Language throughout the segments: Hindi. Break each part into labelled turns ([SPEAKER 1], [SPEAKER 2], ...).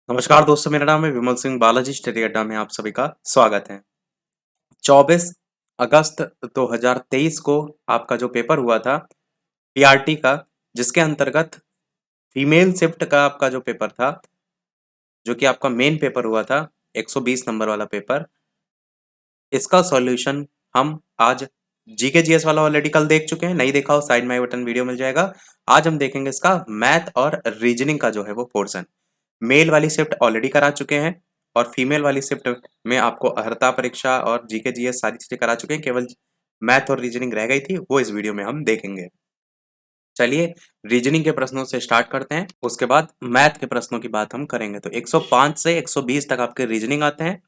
[SPEAKER 1] नमस्कार दोस्तों, मेरा नाम है विमल सिंह। बालाजी स्टडी अड्डा में आप सभी का स्वागत है। 24 अगस्त 2023 को आपका जो पेपर हुआ था पीआरटी का, जिसके अंतर्गत फीमेल शिफ्ट का आपका जो पेपर था, जो कि आपका मेन पेपर हुआ था 120 नंबर वाला पेपर, इसका सॉल्यूशन हम आज जीके जीएस वाला ऑलरेडी कल देख चुके हैं। नहीं देखा हो साइड में आई बटन वीडियो मिल जाएगा। आज हम देखेंगे इसका मैथ और रीजनिंग का जो है वो पोर्शन। मेल वाली शिफ्ट ऑलरेडी करा चुके हैं और फीमेल वाली शिफ्ट में आपको अर्हता परीक्षा और जीके जीएस सारी चीजें करा चुके हैं। केवल मैथ और रीजनिंग रह गई थी, वो इस वीडियो में हम देखेंगे। चलिए रीजनिंग के प्रश्नों से स्टार्ट करते हैं, उसके बाद मैथ के प्रश्नों की बात हम करेंगे। तो 105 से 120 तक आपके रीजनिंग आते हैं।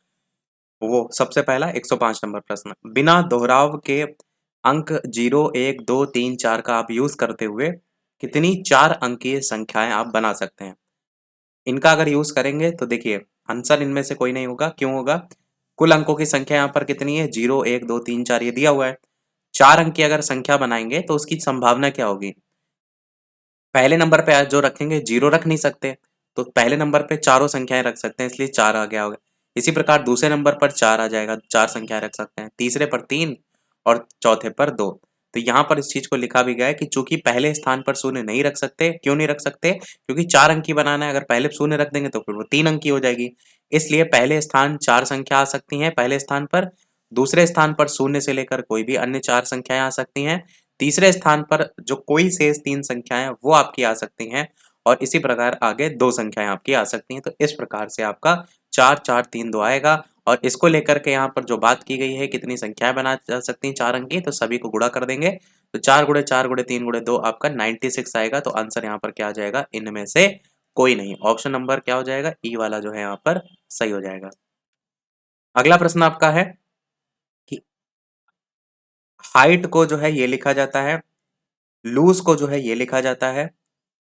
[SPEAKER 1] वो सबसे पहला 105 नंबर प्रश्न, बिना दोहराव के अंक 0 1 2 3 4 का आप यूज करते हुए कितनी 4 अंकीय संख्याएं आप बना सकते हैं। इनका अगर यूज करेंगे तो देखिए आंसर इनमें से कोई नहीं होगा। क्यों होगा? कुल अंकों की संख्या यहाँ पर कितनी है? 0 1 2 3 4 ये दिया हुआ है। 4 अंक की अगर संख्या बनाएंगे तो उसकी संभावना क्या होगी? पहले नंबर पे जो रखेंगे 0 रख नहीं सकते, तो पहले नंबर पे चारों संख्याएं रख सकते हैं, इसलिए 4 आ गया होगा। इसी प्रकार दूसरे नंबर पर 4 आ जाएगा, 4 संख्याएं रख सकते हैं। तीसरे पर 3 और चौथे पर 2। तो यहाँ पर इस चीज को लिखा भी गया है कि चूंकि पहले स्थान पर शून्य नहीं रख सकते। क्यों नहीं रख सकते? क्योंकि 4 अंकी बनाना है। अगर पहले शून्य रख देंगे तो फिर वो 3 अंकी हो जाएगी। इसलिए पहले स्थान 4 संख्या आ सकती हैं पहले स्थान पर। दूसरे स्थान पर शून्य से लेकर कोई भी अन्य 4 संख्याएं आ सकती हैं। तीसरे स्थान पर जो कोई शेष 3 संख्याएं वो आपकी आ सकती हैं और इसी प्रकार आगे 2 संख्याएं आपकी आ सकती हैं। तो इस प्रकार से आपका 4 4 3 2 आएगा और इसको लेकर के यहाँ पर जो बात की गई है कितनी संख्याएं बना जा सकती हैं 4 अंक की, तो सभी को गुणा कर देंगे। तो 4 गुणे 4 गुणे 3 गुणे 2 आपका 96 आएगा। तो आंसर यहाँ पर क्या आ जाएगा? इनमें से कोई नहीं। ऑप्शन नंबर क्या हो जाएगा? ई वाला जो है यहाँ पर सही हो जाएगा। अगला प्रश्न आपका है कि हाइट को जो है ये लिखा जाता है, लूज को जो है ये लिखा जाता है,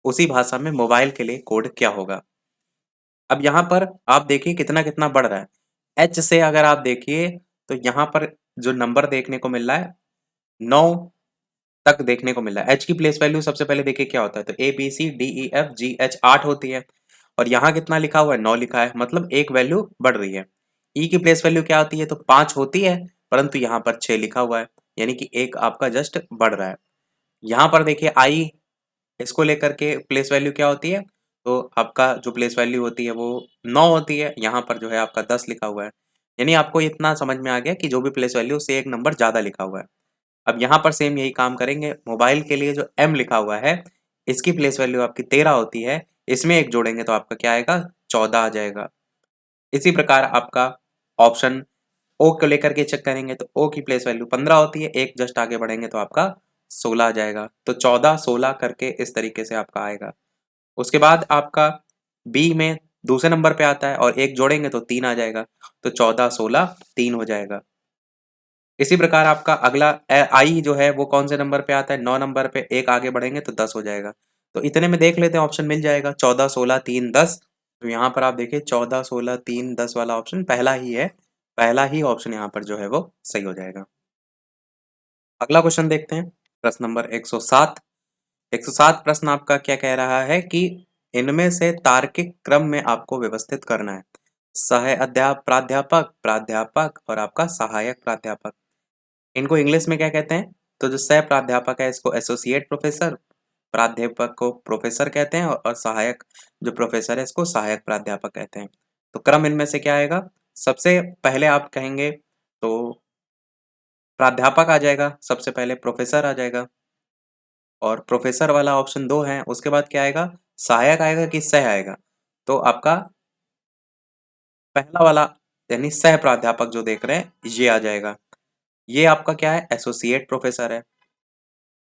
[SPEAKER 1] उसी भाषा में मोबाइल के लिए कोड क्या होगा? अब यहाँ पर आप देखिए कितना कितना बढ़ रहा है। एच से अगर आप देखिए तो यहाँ पर जो नंबर देखने को मिल रहा है 9 तक देखने को मिल रहा है। एच की प्लेस वैल्यू सबसे पहले देखिए क्या होता है, तो A B C D E F G H 8 होती है और यहाँ कितना लिखा हुआ है? 9 लिखा है, मतलब एक वैल्यू बढ़ रही है। ई की प्लेस वैल्यू क्या होती है? तो 5 होती है, परंतु यहाँ पर 6 लिखा हुआ है, यानी कि एक आपका जस्ट बढ़ रहा है। यहाँ पर देखिए आई, इसको लेकर के प्लेस वैल्यू क्या होती है? तो आपका जो प्लेस वैल्यू होती है वो 9 होती है, यहाँ पर जो है आपका 10 लिखा हुआ है। यानी आपको इतना समझ में आ गया कि जो भी प्लेस वैल्यू उससे एक नंबर ज़्यादा लिखा हुआ है। अब यहाँ पर सेम यही काम करेंगे। मोबाइल के लिए जो M लिखा हुआ है, इसकी प्लेस वैल्यू आपकी 13 होती है, इसमें एक जोड़ेंगे तो आपका क्या आएगा? 14 आ जाएगा। इसी प्रकार आपका ऑप्शन ओ को लेकर के चेक करेंगे तो ओ की प्लेस वैल्यू 15 होती है, एक जस्ट आगे बढ़ेंगे तो आपका 16 आ जाएगा। तो 14 16 करके इस तरीके से आपका आएगा। उसके बाद आपका बी में दूसरे नंबर पे आता है और एक जोड़ेंगे तो 3 आ जाएगा। तो 14 16 3 हो जाएगा। इसी प्रकार आपका अगला आई जो है वो कौन से नंबर पे आता है? 9 नंबर पे, एक आगे बढ़ेंगे तो 10 हो जाएगा। तो इतने में देख लेते हैं ऑप्शन मिल जाएगा 14 16 3 10। तो यहाँ पर आप देखिए 14 16 3 10 वाला ऑप्शन पहला ही है, पहला ही ऑप्शन यहाँ पर जो है वो सही हो जाएगा। अगला क्वेश्चन देखते हैं, प्रश्न नंबर 107। 107 प्रश्न आपका क्या कह रहा है कि इनमें से तार्किक क्रम में आपको व्यवस्थित करना है। सह अध्यापक, प्राध्यापक, प्राध्यापक और आपका सहायक प्राध्यापक। इनको इंग्लिश में क्या कहते हैं? तो जो सह प्राध्यापक है इसको एसोसिएट प्रोफेसर, प्राध्यापक को प्रोफेसर कहते हैं और सहायक जो प्रोफेसर है इसको सहायक प्राध्यापक कहते हैं। तो क्रम इनमें से क्या आएगा? सबसे पहले आप कहेंगे तो प्राध्यापक आ जाएगा, सबसे पहले प्रोफेसर आ जाएगा और प्रोफेसर वाला ऑप्शन 2 है। उसके बाद क्या आएगा? सहायक आएगा कि सह आएगा? तो आपका पहला वाला यानी सह प्राध्यापक जो देख रहे हैं ये आ जाएगा। ये आपका क्या है? एसोसिएट प्रोफेसर है।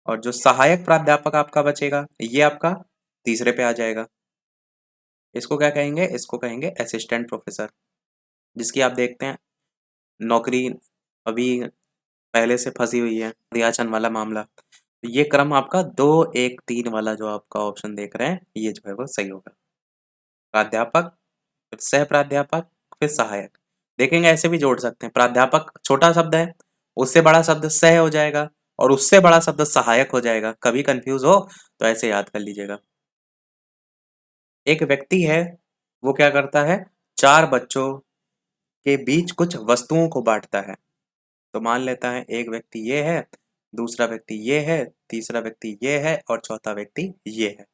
[SPEAKER 1] और जो सहायक प्राध्यापक आपका बचेगा ये आपका तीसरे पे आ जाएगा। इसको क्या कहेंगे? इसको कहेंगे असिस्टेंट प्रोफेसर, जिसकी आप देखते हैं नौकरी अभी पहले से फंसी हुई है, दियाचन वाला मामला। तो ये क्रम आपका 2 1 3 वाला जो आपका ऑप्शन देख रहे हैं ये जो है वो सही होगा। प्राध्यापक, फिर सह प्राध्यापक, फिर सहायक। देखेंगे ऐसे भी जोड़ सकते हैं। प्राध्यापक छोटा शब्द है, उससे बड़ा शब्द सह हो जाएगा और उससे बड़ा शब्द सहायक हो जाएगा। कभी कंफ्यूज हो तो ऐसे याद कर लीजिएगा। एक व्यक्ति है वो क्या करता है, चार बच्चों के बीच कुछ वस्तुओं को बांटता है। तो मान लेता है एक व्यक्ति ये है, दूसरा व्यक्ति ये है, तीसरा व्यक्ति ये है और चौथा व्यक्ति ये है।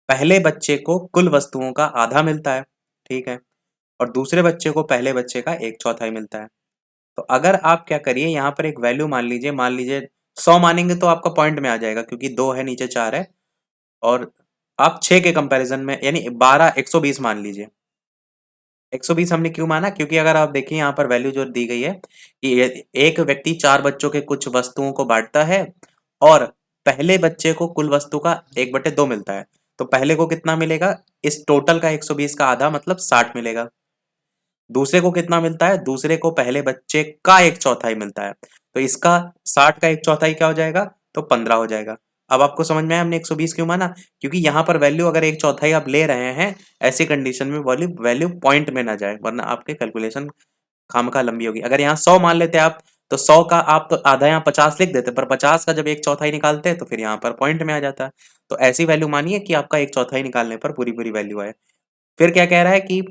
[SPEAKER 1] पहले बच्चे को कुल वस्तुओं का आधा मिलता है, ठीक है, और दूसरे बच्चे को पहले बच्चे का एक चौथाई मिलता है। तो अगर आप क्या करिए, यहाँ पर एक वैल्यू मान लीजिए 100 मानेंगे तो आपका पॉइंट में आ जाएगा, क्योंकि 2 है नीचे 4 है, और आप 6 के कंपैरिजन में यानी 12 120 मान लीजिए। 120 हमने क्यों माना, क्योंकि अगर आप देखिए यहाँ पर वैल्यू जो दी गई है कि एक व्यक्ति चार बच्चों के कुछ वस्तुओं को बांटता है और पहले बच्चे को कुल वस्तु का 1/2 मिलता है। तो पहले को कितना मिलेगा, इस टोटल का 120 का आधा मतलब 60 मिलेगा। दूसरे को कितना मिलता है, दूसरे को पहले बच्चे का एक चौथाई मिलता है। तो इसका 60 का एक चौथाई क्या हो जाएगा, तो 15 हो जाएगा। अब आपको समझ में आया हमने 120 क्यों माना, क्योंकि यहाँ पर वैल्यू अगर एक चौथाई आप ले रहे हैं, ऐसी कंडीशन में वैल्यू वैल्यू पॉइंट में ना जाए, वरना आपके कैलकुलेशन खामखा लंबी होगी। अगर यहाँ 100 मान लेते आप, तो 100 का आप तो आधा यहाँ 50 लिख देते, पर 50 का जब एक चौथाई निकालते हैं तो फिर यहाँ पर पॉइंट में आ जाता है। तो ऐसी वैल्यू मानिए कि आपका एक चौथाई निकालने पर पूरी पूरी वैल्यू आए। फिर क्या कह रहा है कि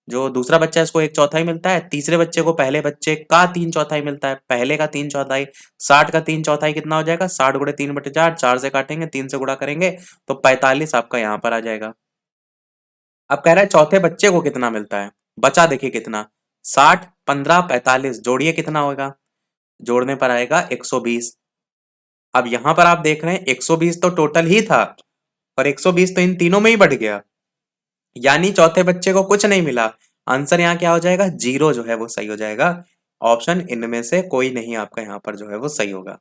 [SPEAKER 1] जो दूसरा बच्चा है उसको एक चौथाई मिलता है, तीसरे बच्चे को पहले बच्चे का तीन चौथाई मिलता है, पहले का तीन चौथाई, 60 का तीन चौथाई कितना हो जाएगा, 60 गुणे 3/4, 4 से काटेंगे, 3 से गुणा करेंगे तो 45 आपका यहाँ पर आ जाएगा। अब कह रहा है चौथे बच्चे को कितना मिलता है, बचा देखिए कितना, 60 15 45, जोड़िए कितना होगा, जोड़ने पर आएगा 120। अब यहां पर आप देख रहे हैं 120 तो टोटल ही था, और 120 तो इन तीनों में ही बढ़ गया, यानी चौथे बच्चे को कुछ नहीं मिला। आंसर यहाँ क्या हो जाएगा, 0 जो है वो सही हो जाएगा। ऑप्शन इनमें से कोई नहीं आपका यहाँ पर जो है वो सही होगा।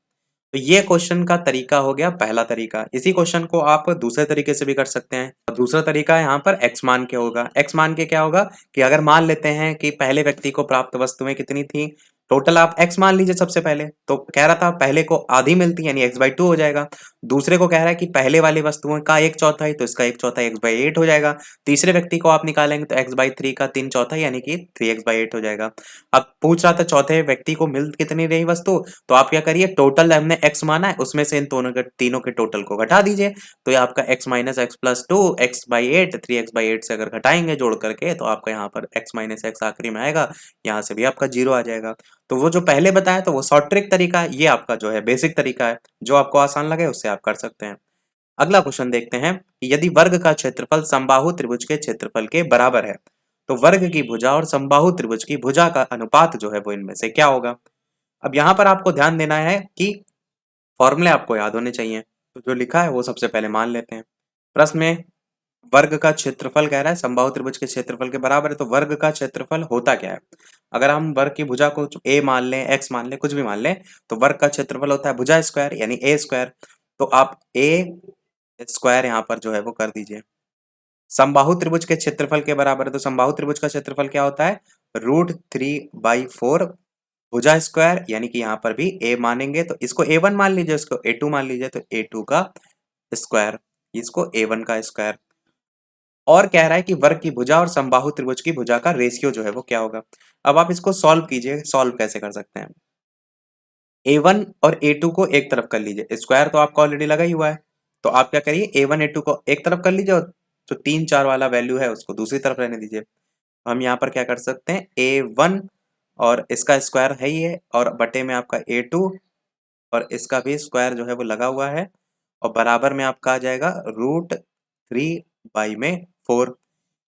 [SPEAKER 1] तो ये क्वेश्चन का तरीका हो गया पहला तरीका। इसी क्वेश्चन को आप दूसरे तरीके से भी कर सकते हैं। और दूसरा तरीका यहाँ पर एक्स मान के होगा। एक्स मान के क्या होगा कि अगर मान लेते हैं कि पहले व्यक्ति को प्राप्त वस्तुएं कितनी थी, टोटल आप एक्स मान लीजिए सबसे पहले, तो कह रहा था पहले को आधी मिलती यानी x/2 हो जाएगा। दूसरे को कह रहा है कि पहले वाली वस्तुओं का एक चौथाई, तो इसका एक चौथाई x/8 हो जाएगा। तीसरे व्यक्ति को आप निकालेंगे तो x/3 का 3/4 यानी कि 3x/8 हो जाएगा। अब पूछ रहा था चौथे व्यक्ति को मिल कितनी रही वस्तु, तो आप क्या करिए, टोटल हमने x माना है उसमें से इन दोनों के तीनों के टोटल को घटा दीजिए, तो ये आपका x - x + 2 x/8, 3x/8 से अगर घटाएंगे जोड़ करके तो आपका यहाँ पर x - x आखिरी में आएगा, यहाँ से भी आपका 0 आ जाएगा। तो वो जो पहले बताया तो वो शॉर्ट ट्रिक तरीका है, ये आपका जो है बेसिक तरीका है, जो आपको आसान लगे उससे आप कर सकते हैं। अगला क्वेश्चन देखते हैं कि यदि वर्ग का क्षेत्रफल समबाहु त्रिभुज के क्षेत्रफल के बराबर है, तो वर्ग की भुजा और समबाहु त्रिभुज की भुजा का अनुपात जो है वो इनमें से क्या होगा। अब यहाँ पर आपको ध्यान देना है कि फॉर्मूले आपको याद होने चाहिए, तो जो लिखा है वो सबसे पहले मान लेते हैं। प्रश्न में वर्ग का क्षेत्रफल कह रहा है समबाहु त्रिभुज के क्षेत्रफल के बराबर है, तो वर्ग का क्षेत्रफल होता क्या है। अगर हम वर्ग की भुजा को a मान लें, x मान लें, कुछ भी मान लें, तो वर्ग का क्षेत्रफल होता है भुजा स्क्वायर यानी a स्क्वायर। तो आप a स्क्वायर यहाँ पर जो है वो कर दीजिए। समबाहु त्रिभुज के क्षेत्रफल के बराबर है, तो समबाहु त्रिभुज का क्षेत्रफल क्या होता है, √3/4 भुजा स्क्वायर, यानी कि यहाँ पर भी a मानेंगे तो इसको a1 मान लीजिए, इसको a2 मान लीजिए, तो a2 का स्क्वायर, इसको a1 का स्क्वायर। और कह रहा है कि वर्ग की भुजा और समबाहु त्रिभुज की भुजा का रेशियो जो है वो क्या होगा। अब आप इसको सॉल्व कीजिए, सॉल्व कैसे कर सकते हैं। a1 और a2 को एक तरफ कर लीजिए, स्क्वायर तो आपका ऑलरेडी लगा ही हुआ है, तो आप क्या करिए a1 a2 को एक तरफ कर लीजिए, और जो 3 4 वाला वैल्यू है उसको दूसरी तरफ रहने दीजिए। हम यहाँ पर क्या कर सकते हैं, a1 और इसका स्क्वायर है ही है, और बटे में आपका a2 और इसका भी स्क्वायर जो है वो लगा हुआ है, और बराबर में आपका आ जाएगा √3/4।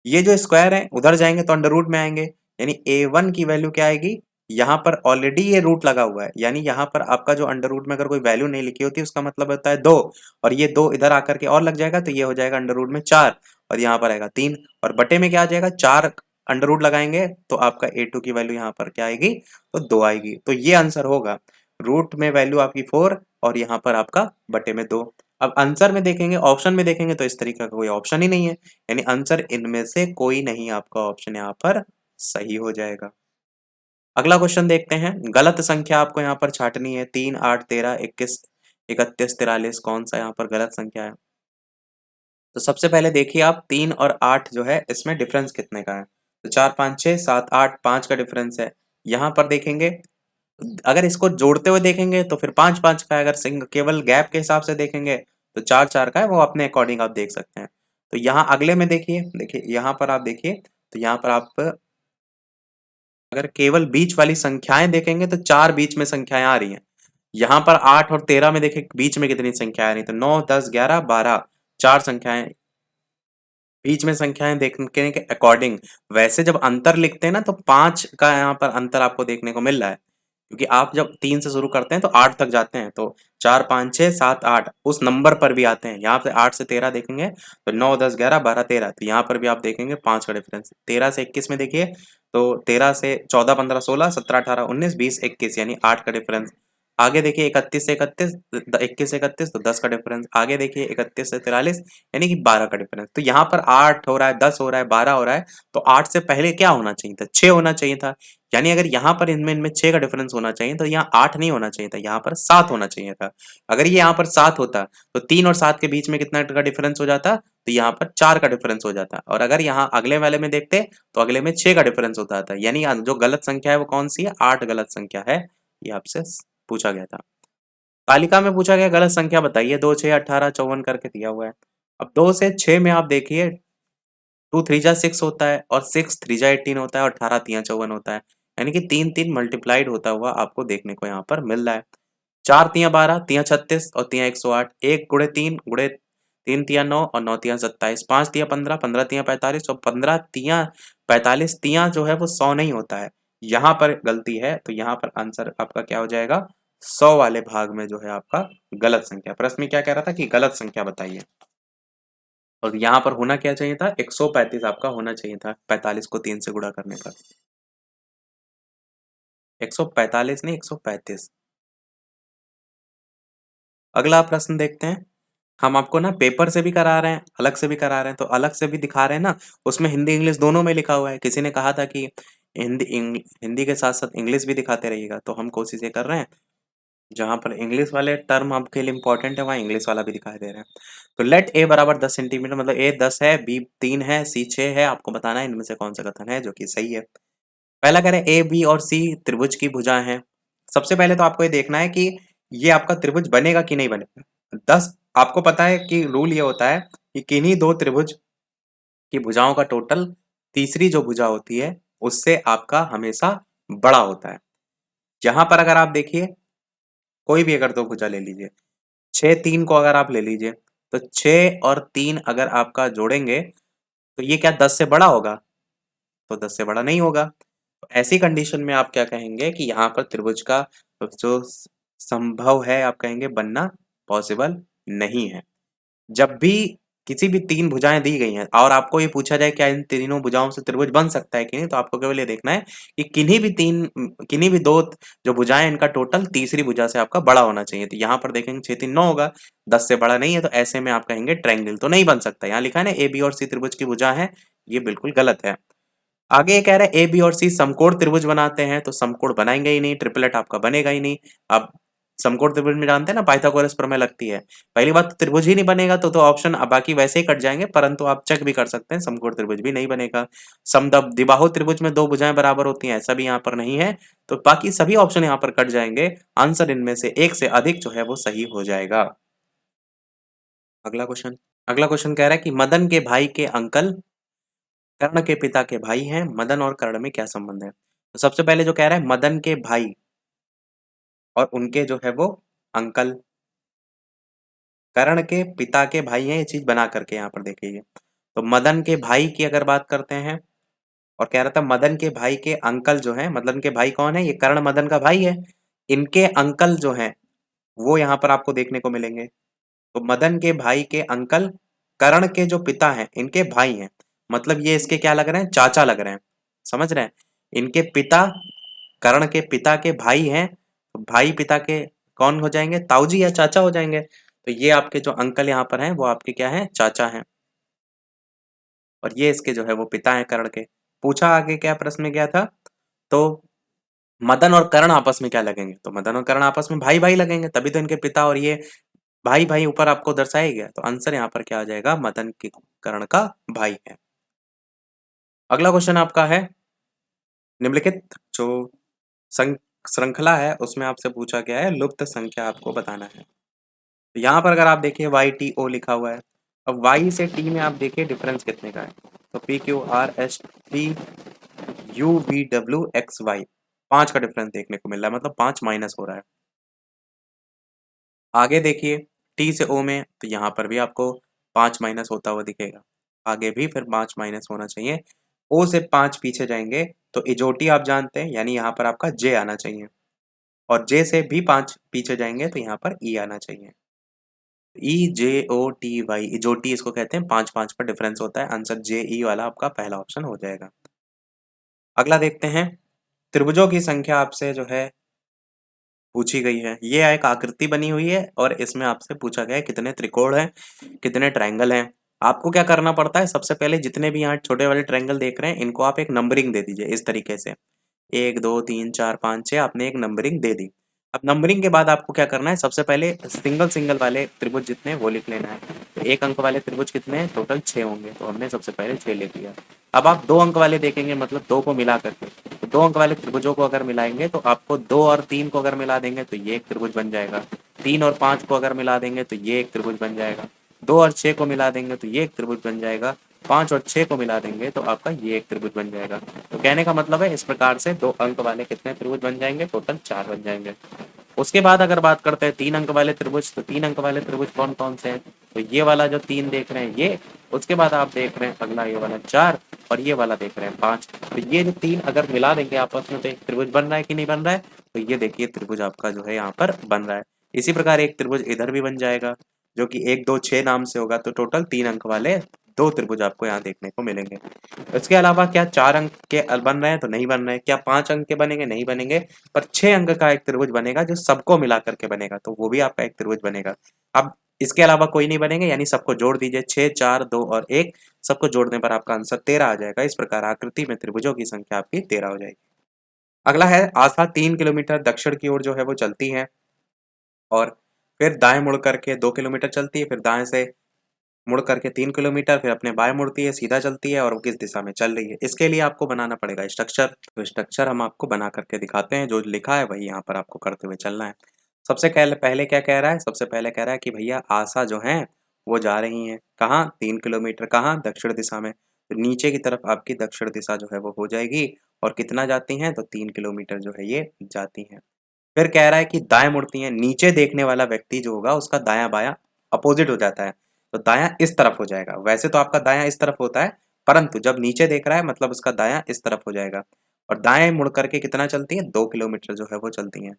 [SPEAKER 1] ये जो स्क्वायर है उधर जाएंगे तो अंडर रूट में आएंगे, यानी a1 की वैल्यू क्या आएगी, यहाँ पर ऑलरेडी ये रूट लगा हुआ है, यानी यहाँ पर आपका जो अंडर रूट में अगर कोई वैल्यू नहीं लिखी होती उसका मतलब होता है 2, और ये 2 इधर आकर के और लग जाएगा तो ये हो जाएगा अंडर रूट में 4, और यहाँ पर आएगा 3, और बटे में क्या आ जाएगा 4, अंडर रूट लगाएंगे तो आपका a2 की वैल्यू यहाँ पर क्या आएगी, तो 2 आएगी। तो ये आंसर होगा, रूट में वैल्यू आपकी 4 और यहाँ पर आपका बटे में 2। अब आंसर में देखेंगे, ऑप्शन में देखेंगे तो इस तरीके का कोई ऑप्शन ही नहीं है, यानी आंसर इनमें से कोई नहीं आपका ऑप्शन यहाँ पर सही हो जाएगा। अगला क्वेश्चन देखते हैं। गलत संख्या आपको यहाँ पर छाटनी है, 3 8 13 21 31 43, कौन सा यहाँ पर गलत संख्या है। तो सबसे पहले देखिए आप 3 और 8 जो है इसमें डिफरेंस कितने का है, तो 4 5 6 7 8 5 का डिफरेंस है। यहाँ पर देखेंगे, अगर इसको जोड़ते हुए देखेंगे तो फिर 5 5 का है, अगर केवल गैप के हिसाब से देखेंगे तो 4 4 का है, वो अपने अकॉर्डिंग आप देख सकते हैं। तो यहाँ अगले में देखिए, देखिए यहाँ पर आप देखिए तो यहाँ पर आप अगर केवल बीच वाली संख्याएं देखेंगे तो 4 बीच में संख्याएं आ रही हैं। यहाँ पर 8 और 13 में देखें बीच में कितनी संख्याएं आ रही, तो 9, 10, 11, 12, 4 संख्याएं बीच में संख्याएं देखने के अकॉर्डिंग। वैसे जब अंतर लिखते हैं ना तो 5 का यहाँ पर अंतर आपको देखने को मिल रहा है, क्योंकि आप जब 3 से शुरू करते हैं तो 8 तक जाते हैं, तो 4, 5, 6, 7, 8 उस नंबर पर भी आते हैं। यहाँ पे 8 से 13 देखेंगे तो 9, 10, 11, 12, 13, तो यहाँ पर भी आप देखेंगे 5 का डिफरेंस। 13 से 21 में देखिए तो 13 से 14, 15, 16, 17, 18, 19, 20, 21 यानी 8 का डिफरेंस। आगे देखिए 31 से 31, 21 से 31 तो 10 का डिफरेंस। आगे देखिए 31 से 43 यानी कि 12 का डिफरेंस। तो यहाँ पर 8 हो रहा है, 10 हो रहा है, 12 हो रहा है, तो 8 से पहले क्या होना चाहिए था? 6 होना चाहिए था। यानी अगर यहाँ पर इनमें 6 का डिफरेंस होना चाहिए तो यहाँ 8 नहीं होना चाहिए था, यहाँ पर 7 होना चाहिए था। अगर ये यहाँ पर 7 होता तो 3 और 7 के बीच में कितना का डिफरेंस हो जाता? तो यहाँ पर 4 का डिफरेंस हो जाता। और अगर यहाँ अगले वाले में देखते तो अगले में 6 का डिफरेंस होता था। यानी जो गलत संख्या है वो कौन सी है? 8 गलत संख्या है, ये आपसे पूछा गया था। तालिका में पूछा गया गलत संख्या बताइए, 2, 6, 18, 54 करके दिया हुआ है। अब 2 से 6 में आप देखिए 2 3 जा 6 होता है और 6 3 जा 18 होता है और 18 3 54 होता है। यानी कि 3 3 मल्टीप्लाइड होता हुआ आपको देखने को यहाँ पर मिल रहा है। 4 तिया 12, तिया 36 और तिया 108, 1 गुणे 3 गुणे 3 तिया 9 और 9 तिया 27, 5 तिया 15, 15 तिया 45 और 15 तिया 45 तिया जो है वो 100 नहीं होता है। यहाँ पर गलती है, तो यहाँ पर आंसर आपका क्या हो जाएगा? 100 वाले भाग में जो है आपका गलत संख्या। प्रश्न में क्या कह रहा था कि गलत संख्या बताइए, और यहाँ पर होना क्या चाहिए था? 135 आपका होना चाहिए था 45 को 3 से गुणा करने पर। 145 नहीं 135। अगला प्रश्न देखते हैं। हम आपको ना पेपर से भी करा रहे हैं, अलग से भी करा रहे हैं, तो अलग से भी दिखा रहे हैं ना, उसमें हिंदी इंग्लिश दोनों में लिखा हुआ है। किसी ने कहा था कि हिंदी के साथ साथ इंग्लिश भी दिखाते रहिएगा, तो हम कोशिश ये कर रहे हैं जहां पर इंग्लिश वाले टर्म आपके लिए इंपॉर्टेंट है वहां इंग्लिश वाला भी दिखाई दे रहे हैं। तो लेट ए बराबर 10 सेंटीमीटर, मतलब ए 10 है, बी 3 है, सी 6 है। आपको बताना है इनमें से कौन सा कथन है जो कि सही है। पहला कह रहे हैं ए बी और सी त्रिभुज की भुजाएं हैं। सबसे पहले तो आपको ये देखना है कि ये आपका त्रिभुज बनेगा कि नहीं बनेगा। 10 आपको पता है कि रूल ये होता है कि किन्हीं दो त्रिभुज की भुजाओं का टोटल तीसरी जो भुजा होती है उससे आपका हमेशा बड़ा होता है। यहां पर अगर आप देखिए कोई भी अगर दो भुजा ले लीजिए, 6 3 को अगर आप ले लीजिए तो 6 और 3 अगर आपका जोड़ेंगे तो ये क्या 10 से बड़ा होगा? तो 10 से बड़ा नहीं होगा। तो ऐसी कंडीशन में आप क्या कहेंगे कि यहाँ पर त्रिभुज का जो संभव है आप कहेंगे बनना पॉसिबल नहीं है। जब भी किसी भी 3 भुजाएं दी गई हैं और आपको ये पूछा जाए क्या इन तीनों भुजाओं से त्रिभुज बन सकता है कि नहीं, तो आपको केवल ये देखना है कि किन्हीं भी दो जो भुजाएं इनका टोटल तीसरी भुजा से आपका बड़ा होना चाहिए। तो यहाँ पर देखेंगे 6 3 9 होगा, 10 से बड़ा नहीं है, तो ऐसे में आप कहेंगे ट्रायंगल तो नहीं बन सकता। यहाँ लिखा है ना ए बी और सी त्रिभुज की भुजा है, ये बिल्कुल गलत है। आगे ये कह रहा है ए बी और सी समकोण त्रिभुज बनाते हैं, तो समकोण बनाएंगे ही नहीं, ट्रिपलेट आपका बनेगा ही नहीं। अब समकोण त्रिभुज में जानते हैं ना पाइथागोरस प्रमेय लगती है। पहली बात तो त्रिभुज ही नहीं बनेगा तो ऑप्शन बाकी वैसे ही कट जाएंगे, परंतु आप चेक भी कर सकते हैं समकोण त्रिभुज भी नहीं बनेगा। समद्विबाहु द्विबाहु त्रिभुज में दो भुजाएं बराबर होती हैं, ऐसा भी यहाँ पर नहीं है, तो बाकी सभी ऑप्शन यहाँ पर कट जाएंगे। आंसर इनमें से एक से अधिक जो है वो सही हो जाएगा। अगला क्वेश्चन कह रहा है कि मदन के भाई के अंकल कर्ण के पिता के भाई हैं, मदन और कर्ण में क्या संबंध है? तो सबसे पहले जो कह रहा है मदन के भाई और उनके जो है वो अंकल कर्ण के पिता के भाई हैं, ये चीज बना करके यहाँ पर देखिए। तो मदन के भाई की अगर बात करते हैं और कह रहा था मदन के भाई के अंकल जो है, मदन के भाई कौन है? ये कर्ण मदन का भाई है। इनके अंकल जो हैं वो यहाँ पर आपको देखने को मिलेंगे। तो मदन के भाई के अंकल कर्ण के जो पिता हैं इनके भाई हैं, मतलब ये इसके क्या लग रहे हैं? चाचा लग रहे हैं। समझ रहे हैं? इनके पिता कर्ण के पिता के भाई हैं, तो भाई पिता के कौन हो जाएंगे? ताऊजी या चाचा हो जाएंगे। तो ये आपके जो अंकल यहाँ पर हैं वो आपके क्या हैं? चाचा हैं। और ये इसके जो है वो पिता हैं कर्ण के। पूछा आगे क्या प्रश्न में क्या था? तो मदन और कर्ण आपस में क्या लगेंगे? तो मदन और कर्ण आपस में भाई भाई लगेंगे, तभी तो इनके पिता और ये भाई भाई ऊपर आपको दर्शाया गया। तो आंसर यहाँ पर क्या आ जाएगा? मदन के कर्ण का भाई है। अगला क्वेश्चन आपका है निम्नलिखित जो श्रृंखला है उसमें आपसे पूछा गया है लुप्त संख्या आपको बताना है। तो यहाँ पर अगर आप देखिए YTO लिखा हुआ है, अब वाई से टी में आप देखिए डिफरेंस कितने का है, तो P Q R S T U V W X Y, 5 का डिफरेंस देखने को मिल रहा है, मतलब 5 माइनस हो रहा है। आगे देखिए टी से ओ में, तो यहाँ पर भी आपको 5 माइनस होता हुआ दिखेगा, आगे भी फिर 5 माइनस होना चाहिए। ओ से 5 पीछे जाएंगे तो इजोटी आप जानते हैं, यानी यहाँ पर आपका जे आना चाहिए, और जे से भी 5 पीछे जाएंगे तो यहाँ पर ई आना चाहिए। ई जे ओ टी वाई, इजोटी इसको कहते हैं, 5 5 पर डिफरेंस होता है। आंसर जे ई वाला आपका पहला ऑप्शन हो जाएगा। अगला देखते हैं, त्रिभुजों की संख्या आपसे जो है पूछी गई है। ये एक आकृति बनी हुई है और इसमें आपसे पूछा गया है कितने त्रिकोण हैं, कितने ट्रायंगल हैं। आपको क्या करना पड़ता है, सबसे पहले जितने भी यहाँ छोटे वाले ट्रायंगल देख रहे हैं इनको आप एक नंबरिंग दे दीजिए इस तरीके से, 1 2 3 4 5 6, आपने एक नंबरिंग दे दी। अब नंबरिंग के बाद आपको क्या करना है, सबसे पहले सिंगल सिंगल वाले त्रिभुज जितने वो लिख लेना है। तो 1 अंक वाले त्रिभुज कितने हैं, टोटल 6 होंगे, तो हमने सबसे पहले 6 लिख लिया। अब आप 2 अंक वाले देखेंगे, मतलब 2 को मिला करके, तो 2 अंक वाले त्रिभुजों को अगर मिलाएंगे तो आपको 2 और 3 को अगर मिला देंगे तो ये एक त्रिभुज बन जाएगा। 3 और 5 को अगर मिला देंगे तो ये एक त्रिभुज बन जाएगा। 2 और 6 को मिला देंगे तो ये एक त्रिभुज बन जाएगा। 5 और 6 को मिला देंगे तो आपका ये एक त्रिभुज बन जाएगा। तो कहने का मतलब है इस प्रकार से 2 अंक वाले कितने त्रिभुज बन जाएंगे, टोटल 4 बन जाएंगे। उसके बाद अगर बात करते हैं 3 अंक वाले त्रिभुज, तो 3 अंक वाले त्रिभुज कौन कौन से हैं, तो ये वाला जो 3 देख रहे हैं ये, उसके बाद आप देख रहे हैं अगला ये वाला 4, और ये वाला देख रहे हैं 5। तो ये जो 3 अगर मिला देंगे आपस में तो एक त्रिभुज बन रहा है कि नहीं बन रहा है, तो ये देखिए त्रिभुज आपका जो है यहाँ पर बन रहा है। इसी प्रकार एक त्रिभुज इधर भी बन जाएगा, जो कि 1 2 6 नाम से होगा, तो टोटल 3 अंक वाले 2 त्रिभुज आपको यहाँ देखने को मिलेंगे। इसके अलावा क्या 4 अंक के बन रहे हैं, तो नहीं बन रहे हैं। क्या 5 अंक के बनेंगे, नहीं बनेंगे। पर 6 अंक का एक त्रिभुज बनेगा जो सबको मिला करके बनेगा, तो वो भी आपका एक त्रिभुज बनेगा। अब इसके अलावा कोई नहीं बनेंगे, यानी सबको जोड़ दीजिए, 6 4 2 और 1, सबको जोड़ने पर आपका आंसर 13 आ जाएगा। इस प्रकार आकृति में त्रिभुजों की संख्या आपकी 13 हो जाएगी। अगला है आशा 3 किलोमीटर दक्षिण की ओर जो है वो चलती है, और फिर दाएं मुड़ करके 2 किलोमीटर चलती है, फिर दाएं से मुड़ करके 3 किलोमीटर, फिर अपने बाएं मुड़ती है, सीधा चलती है, और वो किस दिशा में चल रही है। इसके लिए आपको बनाना पड़ेगा स्ट्रक्चर। तो स्ट्रक्चर हम आपको बना करके दिखाते हैं, जो लिखा है वही यहाँ पर आपको करते हुए चलना है। सबसे पहले क्या कह रहा है, सबसे पहले कह रहा है कि भैया आशा जो है वो जा रही है कहाँ, 3 किलोमीटर, कहाँ, दक्षिण दिशा में। तो नीचे की तरफ आपकी दक्षिण दिशा जो है वो हो जाएगी, और कितना जाती हैं, तो 3 किलोमीटर जो है ये जाती हैं। फिर कह रहा है कि दाएं मुड़ती हैं, नीचे देखने वाला व्यक्ति जो होगा उसका दायां बायां अपोजिट हो जाता है, तो दायां इस तरफ हो जाएगा। वैसे तो आपका दायां इस तरफ होता है, परंतु जब नीचे देख रहा है मतलब उसका दायां इस तरफ हो जाएगा। और दाएं मुड़ करके कितना चलती है, 2 किलोमीटर जो है वो चलती हैं।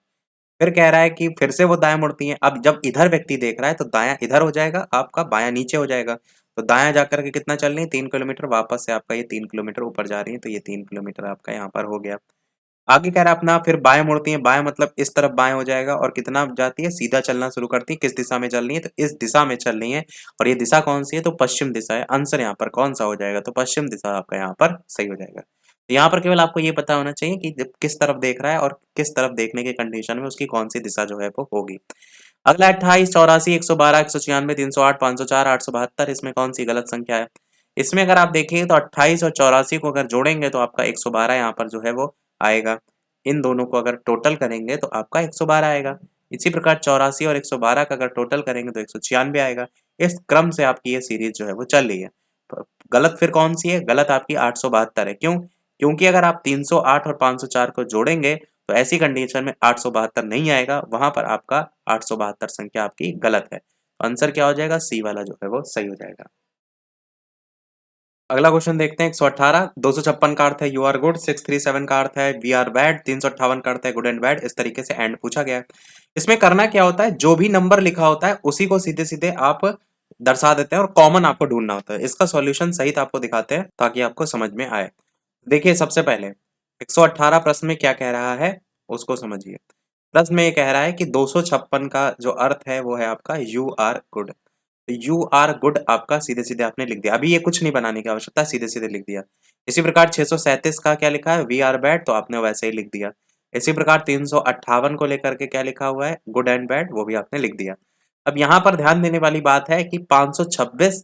[SPEAKER 1] फिर कह रहा है कि फिर से वो दाएं मुड़ती हैं। अब जब इधर व्यक्ति देख रहा है तो दायां इधर हो जाएगा, आपका बायां नीचे हो जाएगा। तो दायां जाकर के कितना चल रही है, 3 किलोमीटर, वापस से आपका ये 3 किलोमीटर ऊपर जा रही है, तो ये 3 किलोमीटर आपका यहाँ पर हो गया। आगे कह रहा है अपना, फिर बाएं मुड़ती है, बाएं मतलब इस तरफ बाएं हो जाएगा, और कितना जाती है, सीधा चलना शुरू करती है। किस दिशा में चल रही है, तो इस दिशा में चल रही है, और ये दिशा कौन सी है, तो पश्चिम दिशा है। आंसर यहाँ पर कौन सा हो जाएगा, तो पश्चिम दिशा आपका यहाँ पर सही हो जाएगा। तो यहाँ पर केवल आपको ये पता होना चाहिए कि जब किस तरफ देख रहा है और किस तरफ देखने के कंडीशन में उसकी कौन सी दिशा जो है वो होगी। अगला 28 84 112 196 308 504 872, इसमें कौन सी गलत संख्या है। इसमें अगर आप देखेंगे तो 28 और 84 को अगर जोड़ेंगे तो आपका 112 यहाँ पर जो है वो आएगा। इन दोनों को अगर टोटल करेंगे तो आपका 112 आएगा। इसी प्रकार 84 और 112 का अगर टोटल करेंगे तो 196 आएगा। इस क्रम से आपकी ये सीरीज जो है वो चल रही है। गलत फिर कौन सी है, गलत आपकी 872 है। क्यों, क्योंकि अगर आप 308 और 504 को जोड़ेंगे तो ऐसी कंडीशन में 872 नहीं आएगा, वहां पर आपका 872 संख्या आपकी गलत है। आंसर क्या हो जाएगा, सी वाला जो है वो सही हो जाएगा। अगला क्वेश्चन देखते हैं, 118 256 का अर्थ है यू आर गुड, 637 का अर्थ है वी आर बैड, 358 का अर्थ है गुड एंड बैड। इस तरीके से एंड पूछा गया है। इसमें करना क्या होता है, जो भी नंबर लिखा होता है उसी को सीधे सीधे आप दर्शा देते हैं, और कॉमन आपको ढूंढना होता है। इसका सॉल्यूशन सहित आपको दिखाते हैं ताकि आपको समझ में आए। देखिए सबसे पहले 118 प्रश्न में क्या कह रहा है उसको समझिए। प्रश्न में ये कह रहा है कि 256 का जो अर्थ है वो है आपका you are good. You are good आपका सीधे सीधे आपने लिख दिया, अभी ये कुछ नहीं बनाने की आवश्यकता, सीधे सीधे लिख दिया। इसी प्रकार 637 का क्या लिखा है, वी आर बैड, तो आपने वैसे ही लिख दिया। इसी प्रकार 358 को लेकर के क्या लिखा हुआ है, गुड एंड बैड, वो भी आपने लिख दिया। अब यहाँ पर ध्यान देने वाली बात है कि 526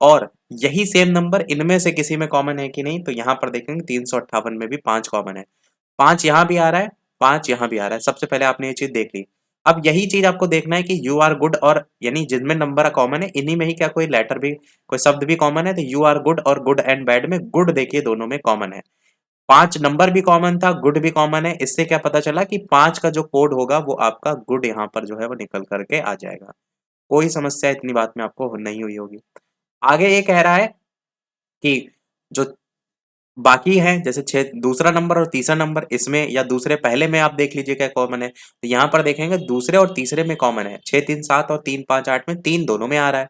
[SPEAKER 1] और यही सेम नंबर इनमें से किसी में कॉमन है कि नहीं, तो यहाँ पर देखेंगे 358 में भी 5 कॉमन है। 5 यहाँ भी आ रहा है, 5 यहाँ भी आ रहा है। सबसे पहले आपने ये चीज देख ली। अब यही चीज आपको देखना है कि यू आर गुड, और यानी जिनमें नंबर कॉमन है इन्हीं में ही क्या कोई लेटर भी, कोई शब्द भी कॉमन है, तो यू आर गुड और गुड एंड बैड में गुड देखिए दोनों में कॉमन है। 5 नंबर भी कॉमन था, गुड भी कॉमन है। इससे क्या पता चला कि 5 का जो कोड होगा वो आपका गुड यहाँ पर जो है वो निकल करके आ जाएगा। कोई समस्या इतनी बात में आपको नहीं हुई होगी। आगे ये कह रहा है कि जो बाकी है, जैसे 6 दूसरा नंबर और तीसरा नंबर, इसमें या दूसरे पहले में आप देख लीजिए क्या कॉमन है। तो यहाँ पर देखेंगे दूसरे और तीसरे में कॉमन है, 6 3 7 और 3 5 8 में 3 दोनों में आ रहा है,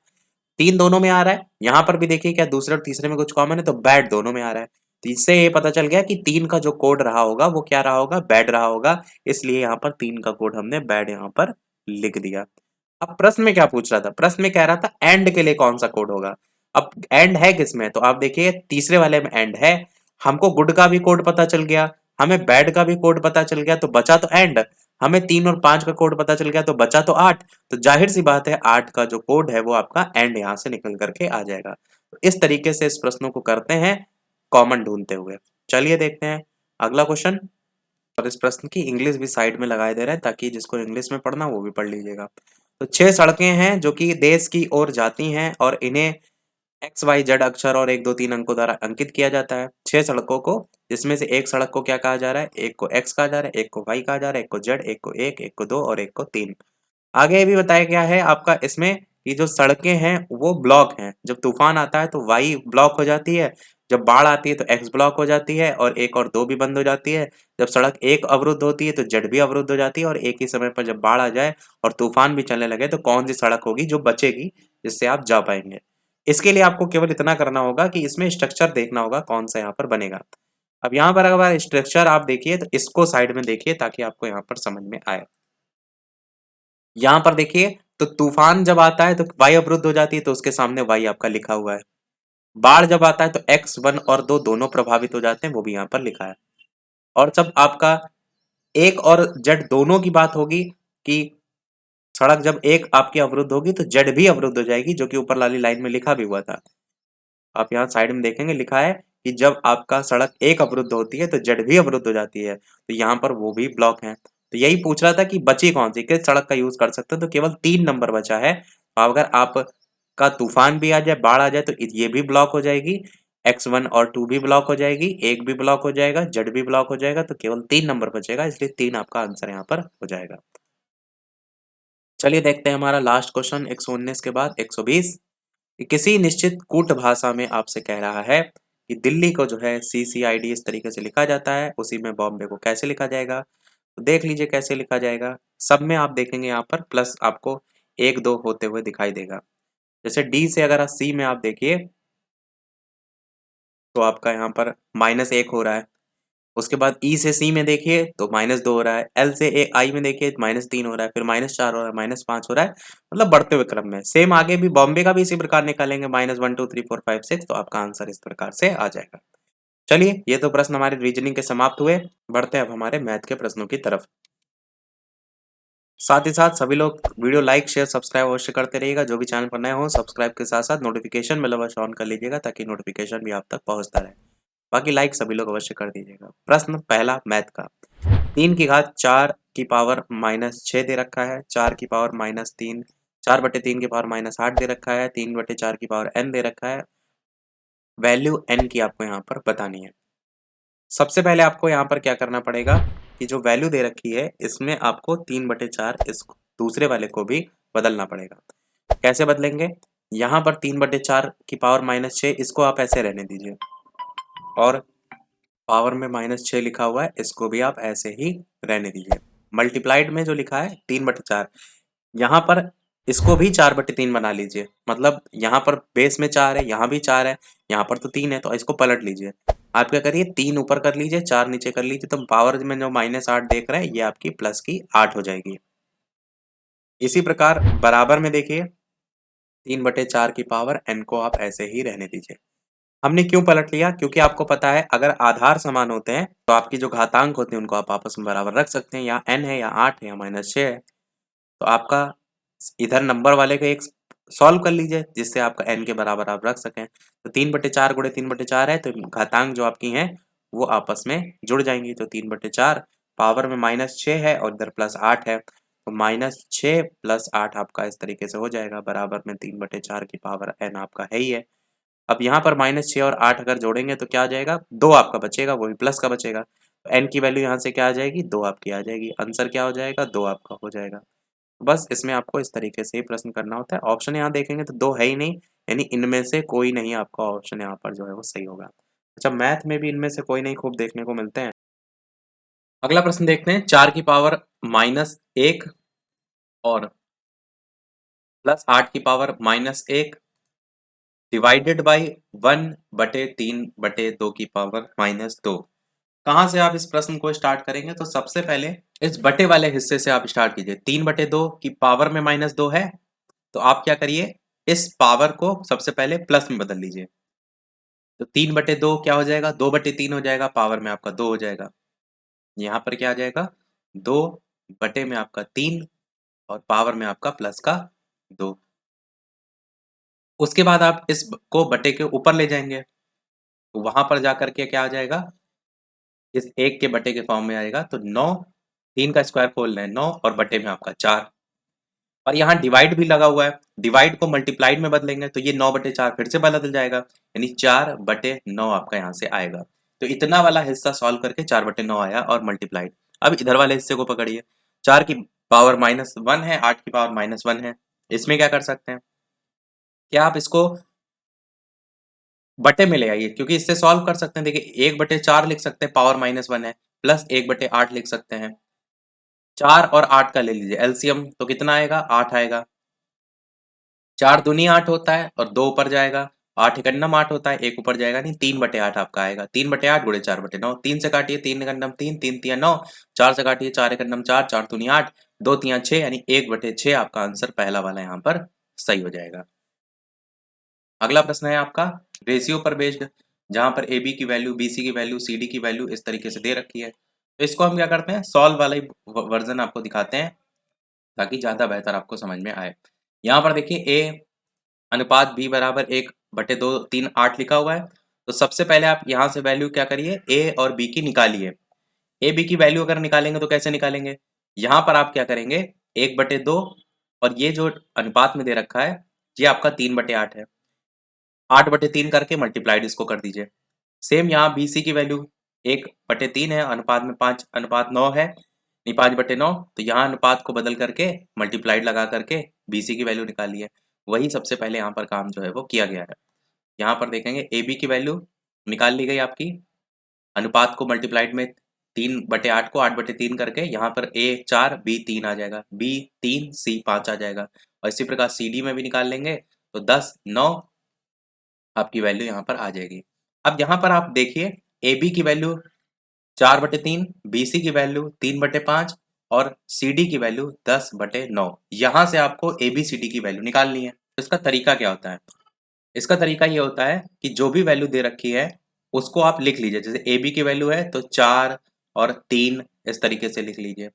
[SPEAKER 1] 3 दोनों में आ रहा है। यहाँ पर भी देखिए क्या दूसरे और तीसरे में कुछ कॉमन है, तो बैड दोनों में आ रहा है। तो इससे ये पता चल गया कि 3 का जो कोड रहा होगा वो क्या रहा होगा, बैड रहा होगा। इसलिए यहाँ पर 3 का कोड हमने बैड यहाँ पर लिख दिया। अब प्रश्न में क्या पूछ रहा था, प्रश्न में कह रहा था एंड के लिए कौन सा कोड होगा। अब एंड है किसमें, तो आप देखिए तीसरे वाले में एंड है। हमको गुड का भी कोड पता चल गया, हमें बैड का भी कोड पता चल गया, तो बचा तो एंड। हमें 3 और 5 का कोड पता चल गया, तो बचा तो 8। तो जाहिर सी बात है 8 का जो कोड है वो आपका एंड यहां से निकल करके आ जाएगा। तो इस तरीके से इस प्रश्नों को करते हैं कॉमन ढूंढते हुए। चलिए देखते हैं अगला क्वेश्चन। और इस प्रश्न की इंग्लिश भी साइड में लगाए दे रहा है ताकि जिसको इंग्लिश में पढ़ना वो भी पढ़ लीजिएगा। तो 6 सड़कें हैं जो कि देश की ओर जाती हैं और इन्हें एक्स वाई जेड अक्षर और 1 2 3 अंकों द्वारा अंकित किया जाता है। 6 सड़कों को, जिसमें से एक सड़क को क्या कहा जा रहा है, एक को एक्स कहा जा रहा है, एक को वाई कहा जा रहा है, एक को जेड, एक को 1, एक को 2 और एक को 3। आगे ये भी बताया गया है आपका इसमें कि जो सड़कें हैं वो ब्लॉक हैं। जब तूफान आता है तो वाई ब्लॉक हो जाती है, जब बाढ़ आती है तो एक्स ब्लॉक हो जाती है, और 1 और 2 भी बंद हो जाती है। जब सड़क 1 अवरुद्ध होती है तो जेड भी अवरुद्ध हो जाती है, और एक ही समय पर जब बाढ़ आ जाए और तूफान भी चलने लगे तो कौन सी सड़क होगी जो बचेगी जिससे आप जा पाएंगे। इसके लिए आपको केवल इतना करना होगा कि इसमें स्ट्रक्चर देखना होगा कौन सा यहाँ पर बनेगा। अब यहाँ पर अगर स्ट्रक्चर आप देखिए तो इसको साइड में देखिए ताकि आपको यहाँ पर समझ में आए। यहाँ पर देखिए तो तूफान जब आता है तो वाई अवरुद्ध हो जाती है, तो उसके सामने वाई आपका लिखा हुआ है। बाढ़ जब आता है तो एक्स 1 और 2 दोनों प्रभावित हो जाते हैं, वो भी यहाँ पर लिखा है। और जब आपका 1 और जेड दोनों की बात होगी कि सड़क जब एक आपकी अवरुद्ध होगी तो जेड भी अवरुद्ध हो जाएगी, जो कि ऊपर वाली लाइन में लिखा भी हुआ था। आप यहाँ साइड में देखेंगे लिखा है कि जब आपका सड़क 1 अवरुद्ध होती है तो जेड भी अवरुद्ध हो जाती है, तो यहाँ पर वो भी ब्लॉक है। तो यही पूछ रहा था कि बची कौन सी, किस सड़क का यूज कर सकते हैं, तो केवल 3 नंबर बचा है। तो अगर आपका तूफान भी आ जाए, बाढ़ आ जाए, तो ये भी ब्लॉक हो जाएगी, x1 और 2 भी ब्लॉक हो जाएगी, 1 भी ब्लॉक हो जाएगा, जेड भी ब्लॉक हो जाएगा, तो केवल 3 नंबर बचेगा, इसलिए 3 आपका आंसर यहाँ पर हो जाएगा। चलिए देखते हैं हमारा लास्ट क्वेश्चन 119 के बाद 120। कि किसी निश्चित कूट भाषा में आपसे कह रहा है कि दिल्ली को जो है CCID इस तरीके से लिखा जाता है, उसी में बॉम्बे को कैसे लिखा जाएगा। तो देख लीजिए कैसे लिखा जाएगा। सब में आप देखेंगे यहाँ पर प्लस आपको 1 2 होते हुए दिखाई देगा। जैसे डी से अगर सी में आप देखिए तो आपका यहाँ पर -1 हो रहा है। उसके बाद ई से सी में देखिए तो -2 हो रहा है। एल से ए आई में देखिए -3 हो रहा है, फिर -4 हो रहा है, -5 हो रहा है, मतलब बढ़ते हुए क्रम में। सेम आगे भी बॉम्बे का भी इसी प्रकार निकालेंगे, -1 2 3 4 5 6, तो आपका आंसर इस प्रकार से आ जाएगा। चलिए ये तो प्रश्न हमारे रीजनिंग के समाप्त हुए। बढ़ते हैं अब हमारे मैथ के प्रश्नों की तरफ। साथ ही साथ सभी लोग वीडियो लाइक शेयर सब्सक्राइब अवश्य करते रहिएगा। जो भी चैनल पर नए हो सब्सक्राइब के साथ साथ नोटिफिकेशन बेल अवश्य ऑन कर लीजिएगा ताकि नोटिफिकेशन भी आप तक पहुंचता रहे। बाकी लाइक सभी लोग अवश्य कर दीजिएगा। प्रश्न पहला मैथ का। 3 की घात 4 की पावर -6 दे रखा है, 4 की पावर -3, 4/3 की पावर -8 दे रखा है, 3/4 की पावर n दे रखा है। वैल्यू n की आपको यहाँ पर बतानी है। सबसे पहले आपको यहाँ पर क्या करना पड़ेगा कि जो वैल्यू दे रखी है इसमें आपको 3/4 इस दूसरे वाले को भी बदलना पड़ेगा। कैसे बदलेंगे, यहाँ पर 3/4 की पावर -6 इसको आप ऐसे रहने दीजिए, और पावर में -6 लिखा हुआ है इसको भी आप ऐसे ही रहने दीजिए। मल्टीप्लाइड में जो लिखा है 3/4, यहाँ पर इसको भी 4/3 बना लीजिए। मतलब यहाँ पर बेस में 4 है, यहाँ भी 4 है, यहाँ पर तो 3 है, तो इसको पलट लीजिए। आप क्या करिए 3 ऊपर कर लीजिए, 4 नीचे कर लीजिए, तो पावर में जो -8 देख रहे हैं ये आपकी प्लस की 8 हो जाएगी। इसी प्रकार बराबर में देखिए 3/4 की पावर n को आप ऐसे ही रहने दीजिए। हमने क्यों पलट लिया, क्योंकि आपको पता है अगर आधार समान होते हैं तो आपकी जो घातांक होते हैं उनको आप आपस में बराबर रख सकते हैं। यहाँ n है, या 8 है, या -6 है, तो आपका इधर नंबर वाले का एक सॉल्व कर लीजिए जिससे आपका n के बराबर आप रख सकें। तो 3/4 गुणे 3/4 है, तो घातांक जो आपकी हैं वो आपस में जुड़ जाएंगी। तो 3/4 पावर में -6 है और इधर +8 है, तो -6 + 8 आपका इस तरीके से हो जाएगा, बराबर में 3/4 की पावर n आपका है ही है। अब यहाँ पर -6 और 8 अगर जोड़ेंगे तो क्या आ जाएगा, 2 आपका बचेगा, वो भी प्लस का बचेगा। तो n की वैल्यू यहाँ से क्या आ जाएगी, 2 आपकी आ जाएगी। आंसर क्या हो जाएगा, 2 आपका हो जाएगा। बस इसमें आपको इस तरीके से ही प्रश्न करना होता है। ऑप्शन यहाँ देखेंगे तो 2 है ही नहीं, यानी इनमें से कोई नहीं आपका ऑप्शन यहाँ पर जो है वो सही होगा। अच्छा, मैथ में भी इनमें से कोई नहीं खूब देखने को मिलते हैं। अगला प्रश्न देखते हैं, 4 की पावर -1 और +8 की पावर -1 डिवाइडेड बाई 1/3/2 की पावर -2। कहाँ से आप इस प्रश्न को स्टार्ट करेंगे, तो सबसे पहले इस बटे वाले हिस्से से आप स्टार्ट कीजिए। 3/2 की पावर में -2 है, तो आप क्या करिए, इस पावर को सबसे पहले प्लस में बदल लीजिए। तो 3/2 क्या हो जाएगा, 2/3 हो जाएगा, पावर में आपका 2 हो जाएगा। यहाँ पर क्या आ जाएगा, 2 बटे में आपका 3 और पावर में आपका प्लस का 2। उसके बाद आप इस को बटे के ऊपर ले जाएंगे, तो वहां पर जाकर के क्या आ जाएगा, इस 1 के बटे के फॉर्म में आएगा। तो 9, 3 का स्क्वायर खोल रहे हैं 9 और बटे में आपका 4, और यहाँ डिवाइड भी लगा हुआ है, डिवाइड को मल्टीप्लाइड में बदलेंगे तो ये 9/4 फिर से बदल जाएगा, यानी 4/9 आपका यहाँ से आएगा। तो इतना वाला हिस्सा सॉल्व करके 4/9 आया और मल्टीप्लाइड। अब इधर वाले हिस्से को पकड़िए, 4 की पावर -1 है, 8 की पावर -1 है। इसमें क्या कर सकते हैं, क्या आप इसको बटे में ले आइए, क्योंकि इससे सॉल्व कर सकते हैं। देखिए 1/4 लिख सकते हैं, पावर -1 है, प्लस 1/8 लिख सकते हैं। 4 और 8 का ले लीजिए एलसीएम, तो कितना आएगा, 8 आएगा। 4 दूनी 8 होता है और 2 ऊपर जाएगा, 8 एकन्नम 8 होता है, 1 ऊपर जाएगा, नहीं 3/8 आपका आएगा। 3/8 गुणे 4/9, 3 से काटिए, 3 एकन्नम 3, 3 तिया 9, 4 से काटिए, 4 एकन्नम 4, 4 दूनी 8, 2 तिया 6, यानी 1/6 आपका आंसर पहला वाला यहाँ पर सही हो जाएगा। अगला प्रश्न है आपका रेशियो पर बेस्ड, जहां पर ए बी की वैल्यू, बी सी की वैल्यू, सी डी की वैल्यू इस तरीके से दे रखी है। तो इसको हम क्या करते हैं, सॉल्व वाला ही वर्जन आपको दिखाते हैं, ताकि ज्यादा बेहतर आपको समझ में आए। यहाँ पर देखिए ए अनुपात बी बराबर 1/2 3 8 लिखा हुआ है। तो सबसे पहले आप यहाँ से वैल्यू क्या करिए, ए और बी की निकालिए। ए बी की वैल्यू अगर निकालेंगे तो कैसे निकालेंगे, यहाँ पर आप क्या करेंगे, 1/2 और ये जो अनुपात में दे रखा है ये आपका 3/8 है, 8/3 करके मल्टीप्लाइड इसको कर दीजिए। सेम यहाँ बी सी की वैल्यू 1/3 है, अनुपात में 5:9 है, नहीं 5/9, तो यहाँ अनुपात को बदल करके मल्टीप्लाइड लगा करके बी सी की वैल्यू निकालिए। वही सबसे पहले यहाँ पर काम जो है वो किया गया है। यहाँ पर देखेंगे ए बी की वैल्यू निकाल ली गई आपकी, अनुपात को मल्टीप्लाइड में 3/8 को 8/3 करके, यहाँ पर ए 4 बी 3 आ जाएगा, बी 3 सी 5 आ जाएगा। और इसी प्रकार सी डी में भी निकाल लेंगे तो 10 9 आपकी वैल्यू यहाँ पर आ जाएगी। अब यहाँ पर आप देखिए ए बी की वैल्यू 4/3, बी सी की वैल्यू 3/5 और सी डी की वैल्यू 10/9। यहाँ से आपको ए बी सी डी की वैल्यू निकालनी है। तो इसका तरीका क्या होता है, इसका तरीका ये होता है कि जो भी वैल्यू दे रखी है उसको आप लिख लीजिए। जैसे ए बी की वैल्यू है तो 4 और 3 इस तरीके से लिख लीजिए,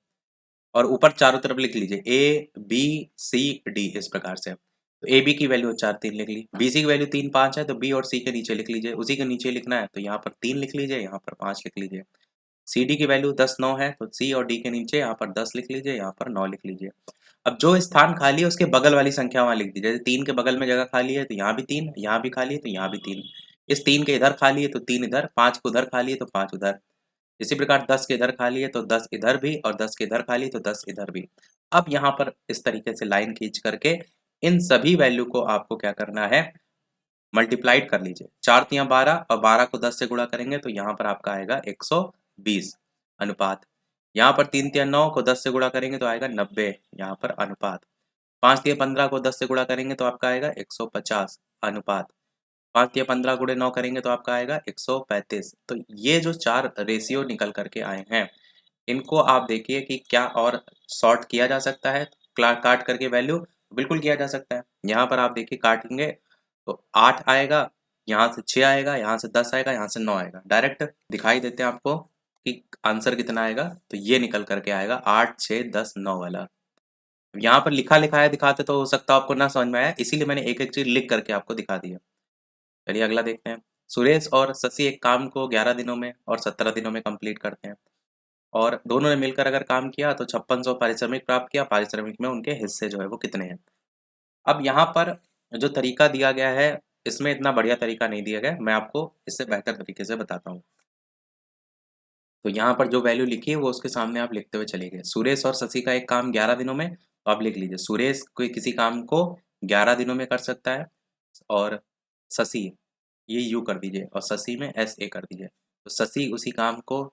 [SPEAKER 1] और ऊपर चारों तरफ लिख लीजिए ए बी सी डी इस प्रकार से। तो ए बी की वैल्यू 4 3 लिख ली, बी सी की वैल्यू 3 5 है, तो बी और सी के नीचे लिख लीजिए, उसी के नीचे लिखना है तो यहाँ पर 3 लिख लीजिए, यहाँ पर 5 लिख लीजिए। सी डी की वैल्यू 10 9 है, तो सी और डी के नीचे यहाँ पर 10 लिख लीजिए, यहाँ पर 9 लिख लीजिए। अब जो स्थान खाली है उसके बगल वाली संख्या वहां लिख दीजिए। जैसे 3 के बगल में जगह खाली है तो यहाँ भी 3, यहाँ भी खाली है तो यहाँ भी 3, इस 3 के इधर खाली है तो 3 इधर, 5 के उधर खाली है तो 5 उधर, इसी प्रकार 10 के इधर खाली है तो 10 इधर भी, और 10 के इधर खाली है तो 10 इधर भी। अब यहाँ पर इस तरीके से लाइन खींच करके इन सभी वैल्यू को आपको क्या करना है, मल्टीप्लाइड कर लीजिए। 4 तिया 12 और 12 को 10 से गुणा करेंगे तो यहाँ पर आपका आएगा 120 अनुपात। यहाँ पर 3 तिया 9 को 10 से गुणा करेंगे तो आएगा 90 यहाँ पर अनुपात। 5 तिया 15 को 10 से गुणा करेंगे तो आपका आएगा 150 अनुपात। 5 तिया 15 गुणे 9 करेंगे तो आपका आएगा 135। तो ये जो 4 रेशियो निकल करके आए हैं, इनको आप देखिए कि क्या और सॉर्ट किया जा सकता है काट करके वैल्यू, बिल्कुल किया जा सकता है। यहाँ पर आप देखिए काटेंगे तो 8 आएगा, यहाँ से 6 आएगा, यहाँ से 10 आएगा, यहाँ से 9 आएगा, डायरेक्ट दिखाई देते हैं आपको कि आंसर कितना आएगा। तो ये निकल करके आएगा 8 6 10 9 वाला। यहाँ पर लिखा लिखा है दिखाते तो हो सकता है आपको ना समझ में आया, इसीलिए मैंने एक एक चीज लिख करके आपको दिखा दिया। चलिए अगला देखते हैं। सुरेश और शशि एक काम को 11 दिनों में और 17 दिनों में कंप्लीट करते हैं। और दोनों ने मिलकर अगर काम किया तो 5600 पारिश्रमिक प्राप्त किया, पारिश्रमिक में उनके हिस्से जो है वो कितने हैं। अब यहाँ पर जो तरीका दिया गया है, इसमें इतना बढ़िया तरीका नहीं दिया गया, मैं आपको इससे बेहतर तरीके से बताता हूँ। तो यहाँ पर जो वैल्यू लिखी है वो उसके सामने आप लिखते हुए चलिए। सुरेश और शशि का एक काम 11 दिनों में, तो आप लिख लीजिए सुरेश कोई किसी काम को 11 दिनों में कर सकता है, और शशि ये यू कर दीजिए और शशि में एस ए कर दीजिए। तो शशि उसी काम को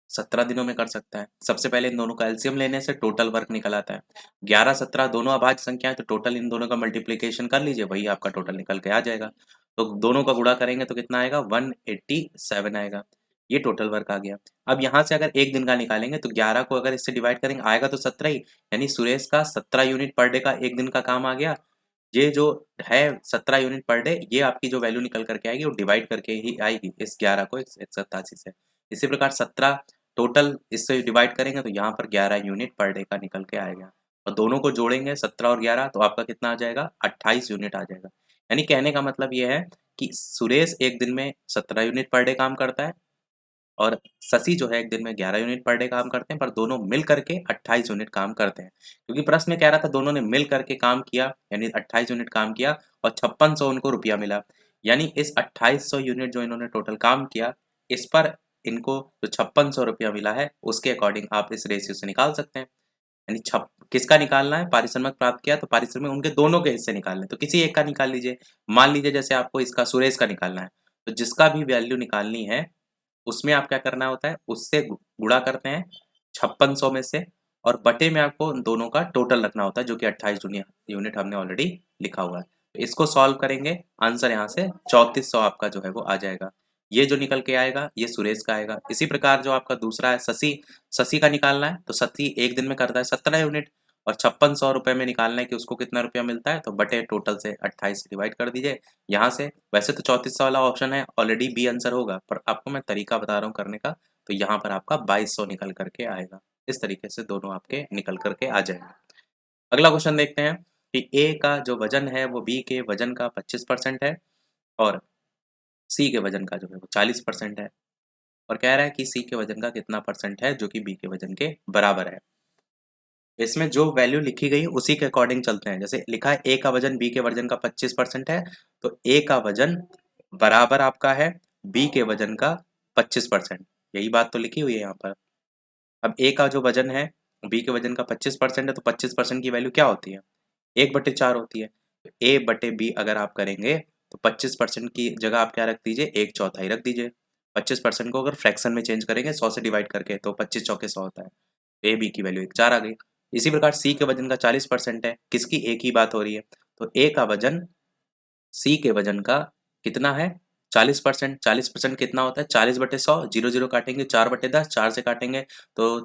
[SPEAKER 1] 17 दिनों में कर सकता है। सबसे पहले इन दोनों का एलसीएम लेने से टोटल वर्क निकल आता है। 11 17 दोनों अभाज्य संख्या है, तो टोटल इन दोनों का मल्टीप्लिकेशन कर लीजिए, वही आपका टोटल निकल के आ जाएगा। तो दोनों का गुणा करेंगे तो कितना आएगा, 187 आएगा। ये टोटल वर्क आ गया। अब यहाँ से अगर एक दिन का निकालेंगे तो 11 को अगर इससे डिवाइड करेंगे आएगा तो 17 ही, यानी सुरेश का 17 यूनिट पर डे का एक दिन का काम आ गया। ये जो है 17 यूनिट पर डे, ये आपकी जो वैल्यू निकल करके आएगी वो डिवाइड करके ही आएगी इस 11 को 187 से। इसी प्रकार 17 टोटल इससे डिवाइड करेंगे तो यहाँ पर 11 यूनिट पर डे का निकल के आएगा, और दोनों को जोड़ेंगे 17 और 11 तो आपका कितना आ जाएगा, 28 यूनिट आ जाएगा। यानी कहने का मतलब ये है कि सुरेश एक दिन में 17 यूनिट पर डे काम करता है, और शशि जो है एक दिन में 11 यूनिट पर डे काम करते हैं, पर दोनों मिल करके 28 यूनिट काम करते हैं। क्योंकि प्रश्न में कह रहा था दोनों ने मिल करके काम किया, यानी 28 यूनिट काम किया और 5600 उनको रुपया मिला। यानी इस 2800 यूनिट जो इन्होंने टोटल काम किया, इस पर इनको जो 5600 रुपया मिला है उसके अकॉर्डिंग आप इस रेशियो से निकाल सकते हैं। यानी छप किसका निकालना है, पारिश्रमिक प्राप्त किया तो पारिश्रमिक उनके दोनों के हिस्से निकालने हैं, तो किसी एक का निकाल लीजिए। मान लीजिए जैसे आपको इसका सुरेश का निकालना है, तो जिसका भी वैल्यू निकालनी है उसमें आप क्या करना होता है, उससे गुणा करते हैं 5600 में से, और बटे में आपको दोनों का टोटल रखना होता है जो कि 28 यूनिट हमने ऑलरेडी लिखा हुआ है। तो इसको सॉल्व करेंगे, आंसर यहाँ से 3400 आपका जो है वो आ जाएगा। ये जो निकल के आएगा ये सुरेश का आएगा। इसी प्रकार जो आपका दूसरा है शशि, शशि का निकालना है, तो शशि एक दिन में करता है 17 यूनिट, और 5600 रुपये में निकालना है कि उसको कितना रुपया मिलता है, तो बटे टोटल से 28 से डिवाइड कर दीजिए। यहाँ से वैसे तो 3400 वाला ऑप्शन है, ऑलरेडी बी आंसर होगा, पर आपको मैं तरीका बता रहा हूँ करने का, तो यहाँ पर आपका 2200 निकल करके आएगा। इस तरीके से दोनों आपके निकल करके आ जाएंगे। अगला क्वेश्चन देखते हैं कि ए का जो वजन है वो बी के वजन का 25% है, और सी के वजन का जो है वो 40% है, और कह रहा है कि सी के वजन का कितना परसेंट है जो कि बी के वजन के बराबर है। इसमें जो वैल्यू लिखी गई उसी के अकॉर्डिंग चलते हैं। जैसे लिखा है ए का वजन बी के वजन का 25% है, तो ए का वजन बराबर आपका है बी के वजन का 25%। यही बात तो लिखी हुई है यहाँ पर। अब ए का जो वजन है बी के वजन का 25% है, तो 25% की वैल्यू क्या होती है, 1/4 होती है। तो ए बटे बी अगर आप करेंगे तो 25% की जगह आप क्या रख दीजिए, 1/4 रख दीजिए। 25% को अगर फ्रैक्शन में चेंज करेंगे 100 से डिवाइड करके तो 25 चौके 100 होता है। ए बी की वैल्यू 1/4 आ गई। इसी प्रकार सी के वजन का 40% है, किसकी, ए की बात हो रही है, तो ए का वजन सी के वजन का कितना है, 40%। 40% कितना होता है, 40/100, 0 0 काटेंगे 4/10, 4 से काटेंगे तो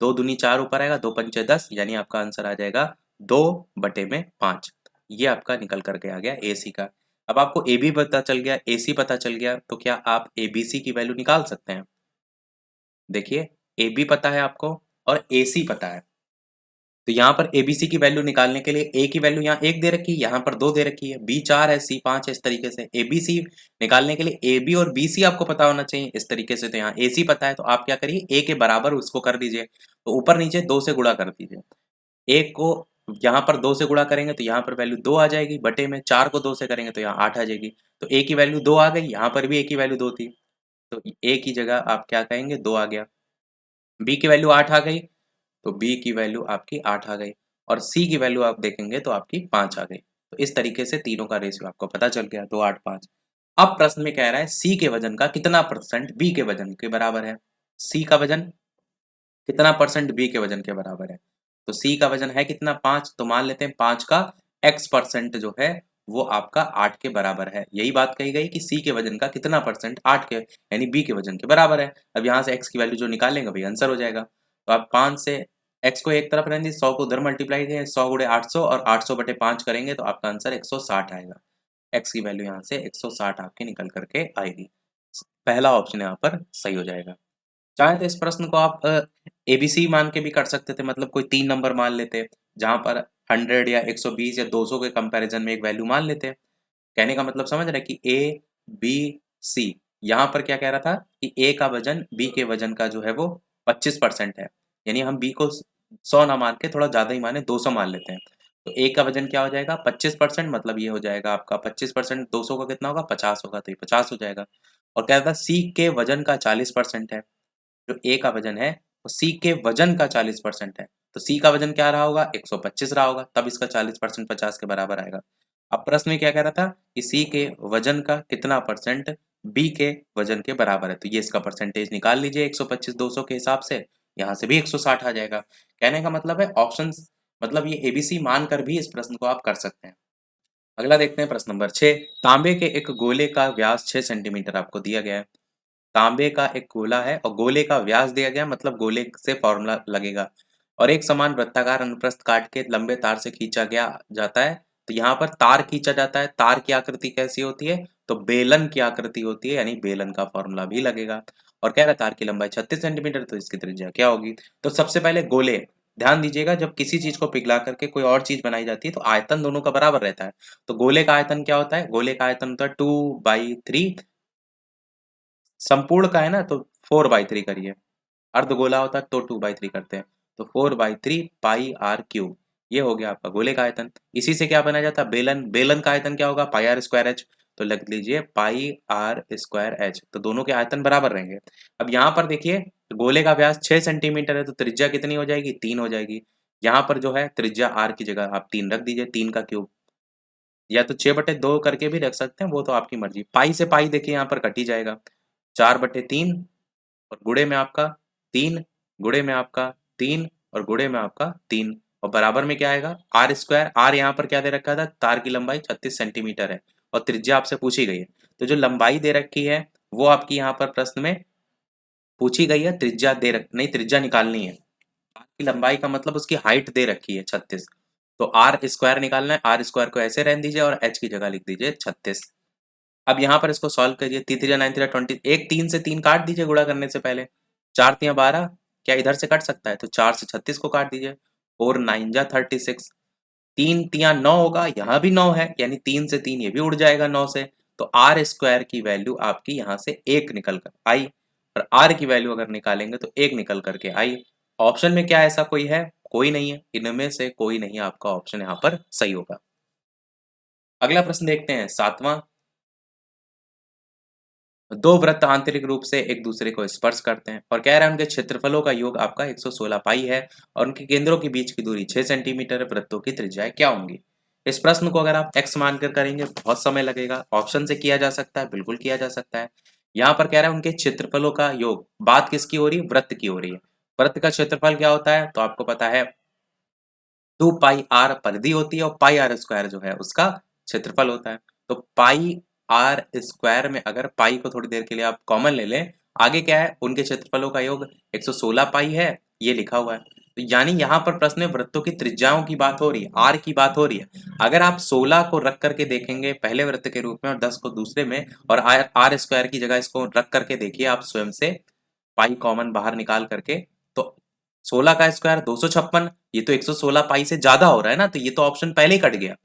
[SPEAKER 1] 2 दूनी 4 ऊपर आएगा, 2 पंचे 10, यानी आपका आंसर आ जाएगा 2/5। ये आपका निकल करके आ गया ए सी का। अब आपको ए बी पता चल गया, ए सी पता चल गया, तो क्या आप ए बी सी की वैल्यू निकाल सकते हैं। देखिए ए बी पता है आपको और ए सी पता है, तो यहाँ पर एबीसी की वैल्यू निकालने के लिए ए की वैल्यू यहाँ 1 दे रखी है, यहाँ पर 2 दे रखी है, बी 4 है, सी 5 है। इस तरीके से एबीसी निकालने के लिए ए बी और बी सी आपको पता होना चाहिए। इस तरीके से तो यहाँ ए सी पता है, तो आप क्या करिए ए के बराबर उसको कर दीजिए, तो ऊपर नीचे 2 से गुणा कर दीजिए। एक को यहाँ पर 2 से गुणा करेंगे तो यहाँ पर वैल्यू 2 आ जाएगी, बटे में 4 को 2 से करेंगे तो यहाँ 8 आ जाएगी। तो ए की वैल्यू 2 आ गई, यहाँ पर भी ए की वैल्यू 2 थी, तो ए की जगह आप क्या कहेंगे, 2 आ गया। बी की वैल्यू 8 आ गई, तो बी की वैल्यू आपकी 8 आ गई, और सी की वैल्यू आप देखेंगे तो आपकी 5 आ गई। तो इस तरीके से तीनों का रेशियो आपको पता चल गया, 2 8 5। अब प्रश्न में कह रहा है सी के वजन का कितना परसेंट बी के वजन के बराबर है। सी का वजन कितना परसेंट बी के वजन के बराबर है, तो सी का वजन है कितना, 5, तो मान लेते हैं 5 का x परसेंट जो है वो आपका 8 के बराबर है। यही बात कही गई कि सी के वजन का कितना परसेंट 8 के, यानी बी के वजन के बराबर है। अब यहाँ से x की वैल्यू जो निकालेंगे भाई आंसर हो जाएगा। तो आप 5 से x को एक तरफ रहने दीजिए, 100 को उधर मल्टीप्लाई करें, 100 गुणे 800 और 800/5 करेंगे तो आपका आंसर 160 आएगा। x की वैल्यू यहाँ से 160 आपकी निकल करके आएगी। पहला ऑप्शन यहाँ पर सही हो जाएगा। चाहे तो इस प्रश्न को आप एबीसी मान के भी कर सकते थे, मतलब कोई 3 नंबर मान लेते, जहां पर 100 या 120 या 200 के कंपैरिजन में एक वैल्यू मान लेते। कहने का मतलब समझ रहे हैं कि ए बी सी, यहाँ पर क्या कह रहा था कि ए का वजन बी के वजन का जो है वो 25% है, यानी हम बी को 100 ना मान के थोड़ा ज़्यादा ही माने 200 मान लेते हैं। तो ए का वजन क्या हो जाएगा 25%, मतलब ये हो जाएगा आपका 25% 200 का कितना होगा 50 होगा, तो ये 50 हो जाएगा। और क्या था सी के वजन का 40% है, जो ए का वजन है वो सी के वजन का 40% है, तो सी का वजन क्या रहा होगा 125 रहा होगा, तब इसका 40% 50 के बराबर आएगा। अब प्रश्न में क्या कह रहा था कि सी के वजन का कितना परसेंट बी के वजन के बराबर है, तो ये इसका परसेंटेज निकाल लीजिए 125 200 के हिसाब से, यहाँ से भी 160 आ जाएगा। कहने का मतलब है ऑप्शन, मतलब ये एबीसी मानकर भी इस प्रश्न को आप कर सकते हैं। अगला देखते हैं प्रश्न नंबर 6। तांबे के एक गोले का व्यास 6 सेंटीमीटर आपको दिया गया है। तांबे का एक गोला है और गोले का व्यास दिया गया, मतलब गोले से फॉर्मूला लगेगा, और एक समान वृत्ताकार अनुप्रस्थ काट के लंबे तार से खींचा गया जाता है। तो यहाँ पर तार खींचा जाता है, तार की आकृति कैसी होती है, तो बेलन की आकृति होती है, यानी बेलन का फॉर्मूला भी लगेगा। और कह रहा है तार की लंबाई 36 सेंटीमीटर, तो इसकी त्रिज्या क्या होगी। तो सबसे पहले गोले, ध्यान दीजिएगा जब किसी चीज को पिघला करके कोई और चीज बनाई जाती है तो आयतन दोनों का बराबर रहता है। तो गोले का आयतन क्या होता है, गोले का आयतन होता है 2/3, संपूर्ण का है ना तो 4/3 करिए, अर्धगोला होता है तो 2/3 करते हैं, तो 4/3 पाई आर क्यूब, ये हो गया आपका गोले का आयतन। इसी से क्या बनाया जाता है बेलन, बेलन का आयतन क्या होगा पाई आर स्क्वायर एच, तो लग लीजिए पाई आर स्क्वायर एच, तो दोनों के आयतन बराबर रहेंगे। अब यहाँ पर देखिए गोले का व्यास 6 सेंटीमीटर है, तो त्रिज्या कितनी हो जाएगी 3 हो जाएगी। यहाँ पर जो है त्रिज्या आर की जगह आप 3 रख दीजिए, 3 का क्यूब, या तो 6/2 करके भी रख सकते हैं, वो तो आपकी मर्जी। पाई से पाई देखिए यहाँ पर कट ही जाएगा, 4/3 और गुणे में आपका 3, गुणे में आपका 3 और गुणे में आपका 3, और बराबर में क्या आएगा आर स्क्वायर। आर यहाँ पर क्या दे रखा था, तार की लंबाई 36 सेंटीमीटर है और त्रिज्या आपसे पूछी गई है, तो जो लंबाई दे रखी है वो आपकी यहाँ पर प्रश्न में पूछी गई है, त्रिज्या नहीं, त्रिज्या निकालनी है। आर की लंबाई का मतलब उसकी हाइट दे रखी है 36, तो आर स्क्वायर निकालना है, आर स्क्वायर को ऐसे रहने दीजिए और एच की जगह लिख दीजिए 36। अब यहाँ पर इसको सॉल्व करिए, 3×3=9=20, एक 3 से 3 काट दीजिए गुणा करने से पहले, 4×3=12, क्या इधर से कट सकता है, तो 4 से 36 को काट दीजिए, 4×9=36, 3×3=9 होगा, यहाँ भी 9 है, यानी 3 से 3 ये भी उड़ जाएगा 9 से, तो आर स्क्वायर की वैल्यू आपकी यहाँ से 1 निकल कर आई, और आर की वैल्यू अगर निकालेंगे तो 1 निकल करके आई। ऑप्शन में क्या ऐसा कोई है, कोई नहीं है, इनमें से कोई नहीं आपका ऑप्शन यहाँ पर सही होगा। अगला प्रश्न देखते हैं 7वां। दो वृत्त आंतरिक रूप से एक दूसरे को स्पर्श करते हैं और कह रहा है उनके क्षेत्रफलों का योग आपका 116 पाई है और उनके केंद्रों के बीच की दूरी 6 सेंटीमीटर है। वृत्तों की त्रिज्याएं क्या होंगी। इस प्रश्न को अगर आप x मानकर करेंगे बहुत समय लगेगा। ऑप्शन से किया जा सकता है, बिल्कुल किया जा सकता है। यहाँ पर कह रहा है उनके क्षेत्रफलों का योग, बात किसकी हो रही है, वृत्त की हो रही है। वृत्त का क्षेत्रफल क्या होता है, तो आपको पता है 2 पाई आर परिधि होती है और पाई आर स्क्वायर जो है उसका क्षेत्रफल होता है। तो पाई आर स्क्वायर में अगर पाई को थोड़ी देर के लिए आप कॉमन ले लें, आगे क्या है उनके क्षेत्रफलों का योग 116 पाई है, ये लिखा हुआ है। तो यानी यहाँ पर प्रश्न में वृत्तों की त्रिज्याओं की बात हो रही है, आर की बात हो रही है। अगर आप 16 को रख करके देखेंगे पहले वृत्त के रूप में और 10 को दूसरे में, और आर स्क्वायर की जगह इसको रख करके देखिए आप स्वयं से, पाई कॉमन बाहर निकाल करके, तो 16 का स्क्वायर 256, ये तो 116 पाई से ज्यादा हो रहा है ना, तो ये तो ऑप्शन पहले ही कट गया।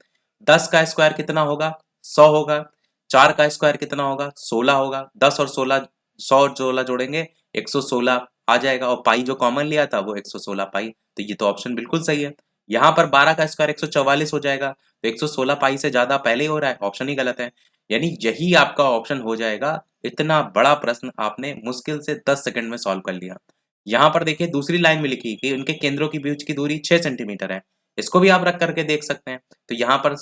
[SPEAKER 1] 10 का स्क्वायर कितना होगा 100 होगा, 4 का स्क्वायर कितना होगा 16 होगा, 10 और 16 100 और 16 जोड़ेंगे 116 आ जाएगा, और पाई जो कॉमन लिया था वो 116 पाई, तो ये तो ऑप्शन बिल्कुल सही है। यहाँ पर 12 का स्क्वायर 144 हो जाएगा, तो 116 पाई से ज्यादा पहले ही हो रहा है, ऑप्शन ही गलत है। यानी यही आपका ऑप्शन हो जाएगा। इतना बड़ा प्रश्न आपने मुश्किल से 10 सेकंड में सॉल्व कर लिया। यहाँ पर देखिए दूसरी लाइन में लिखी कि उनके केंद्रों के बीच की दूरी 6 सेंटीमीटर है, इसको भी आप रख करके देख सकते हैं। तो यहाँ पर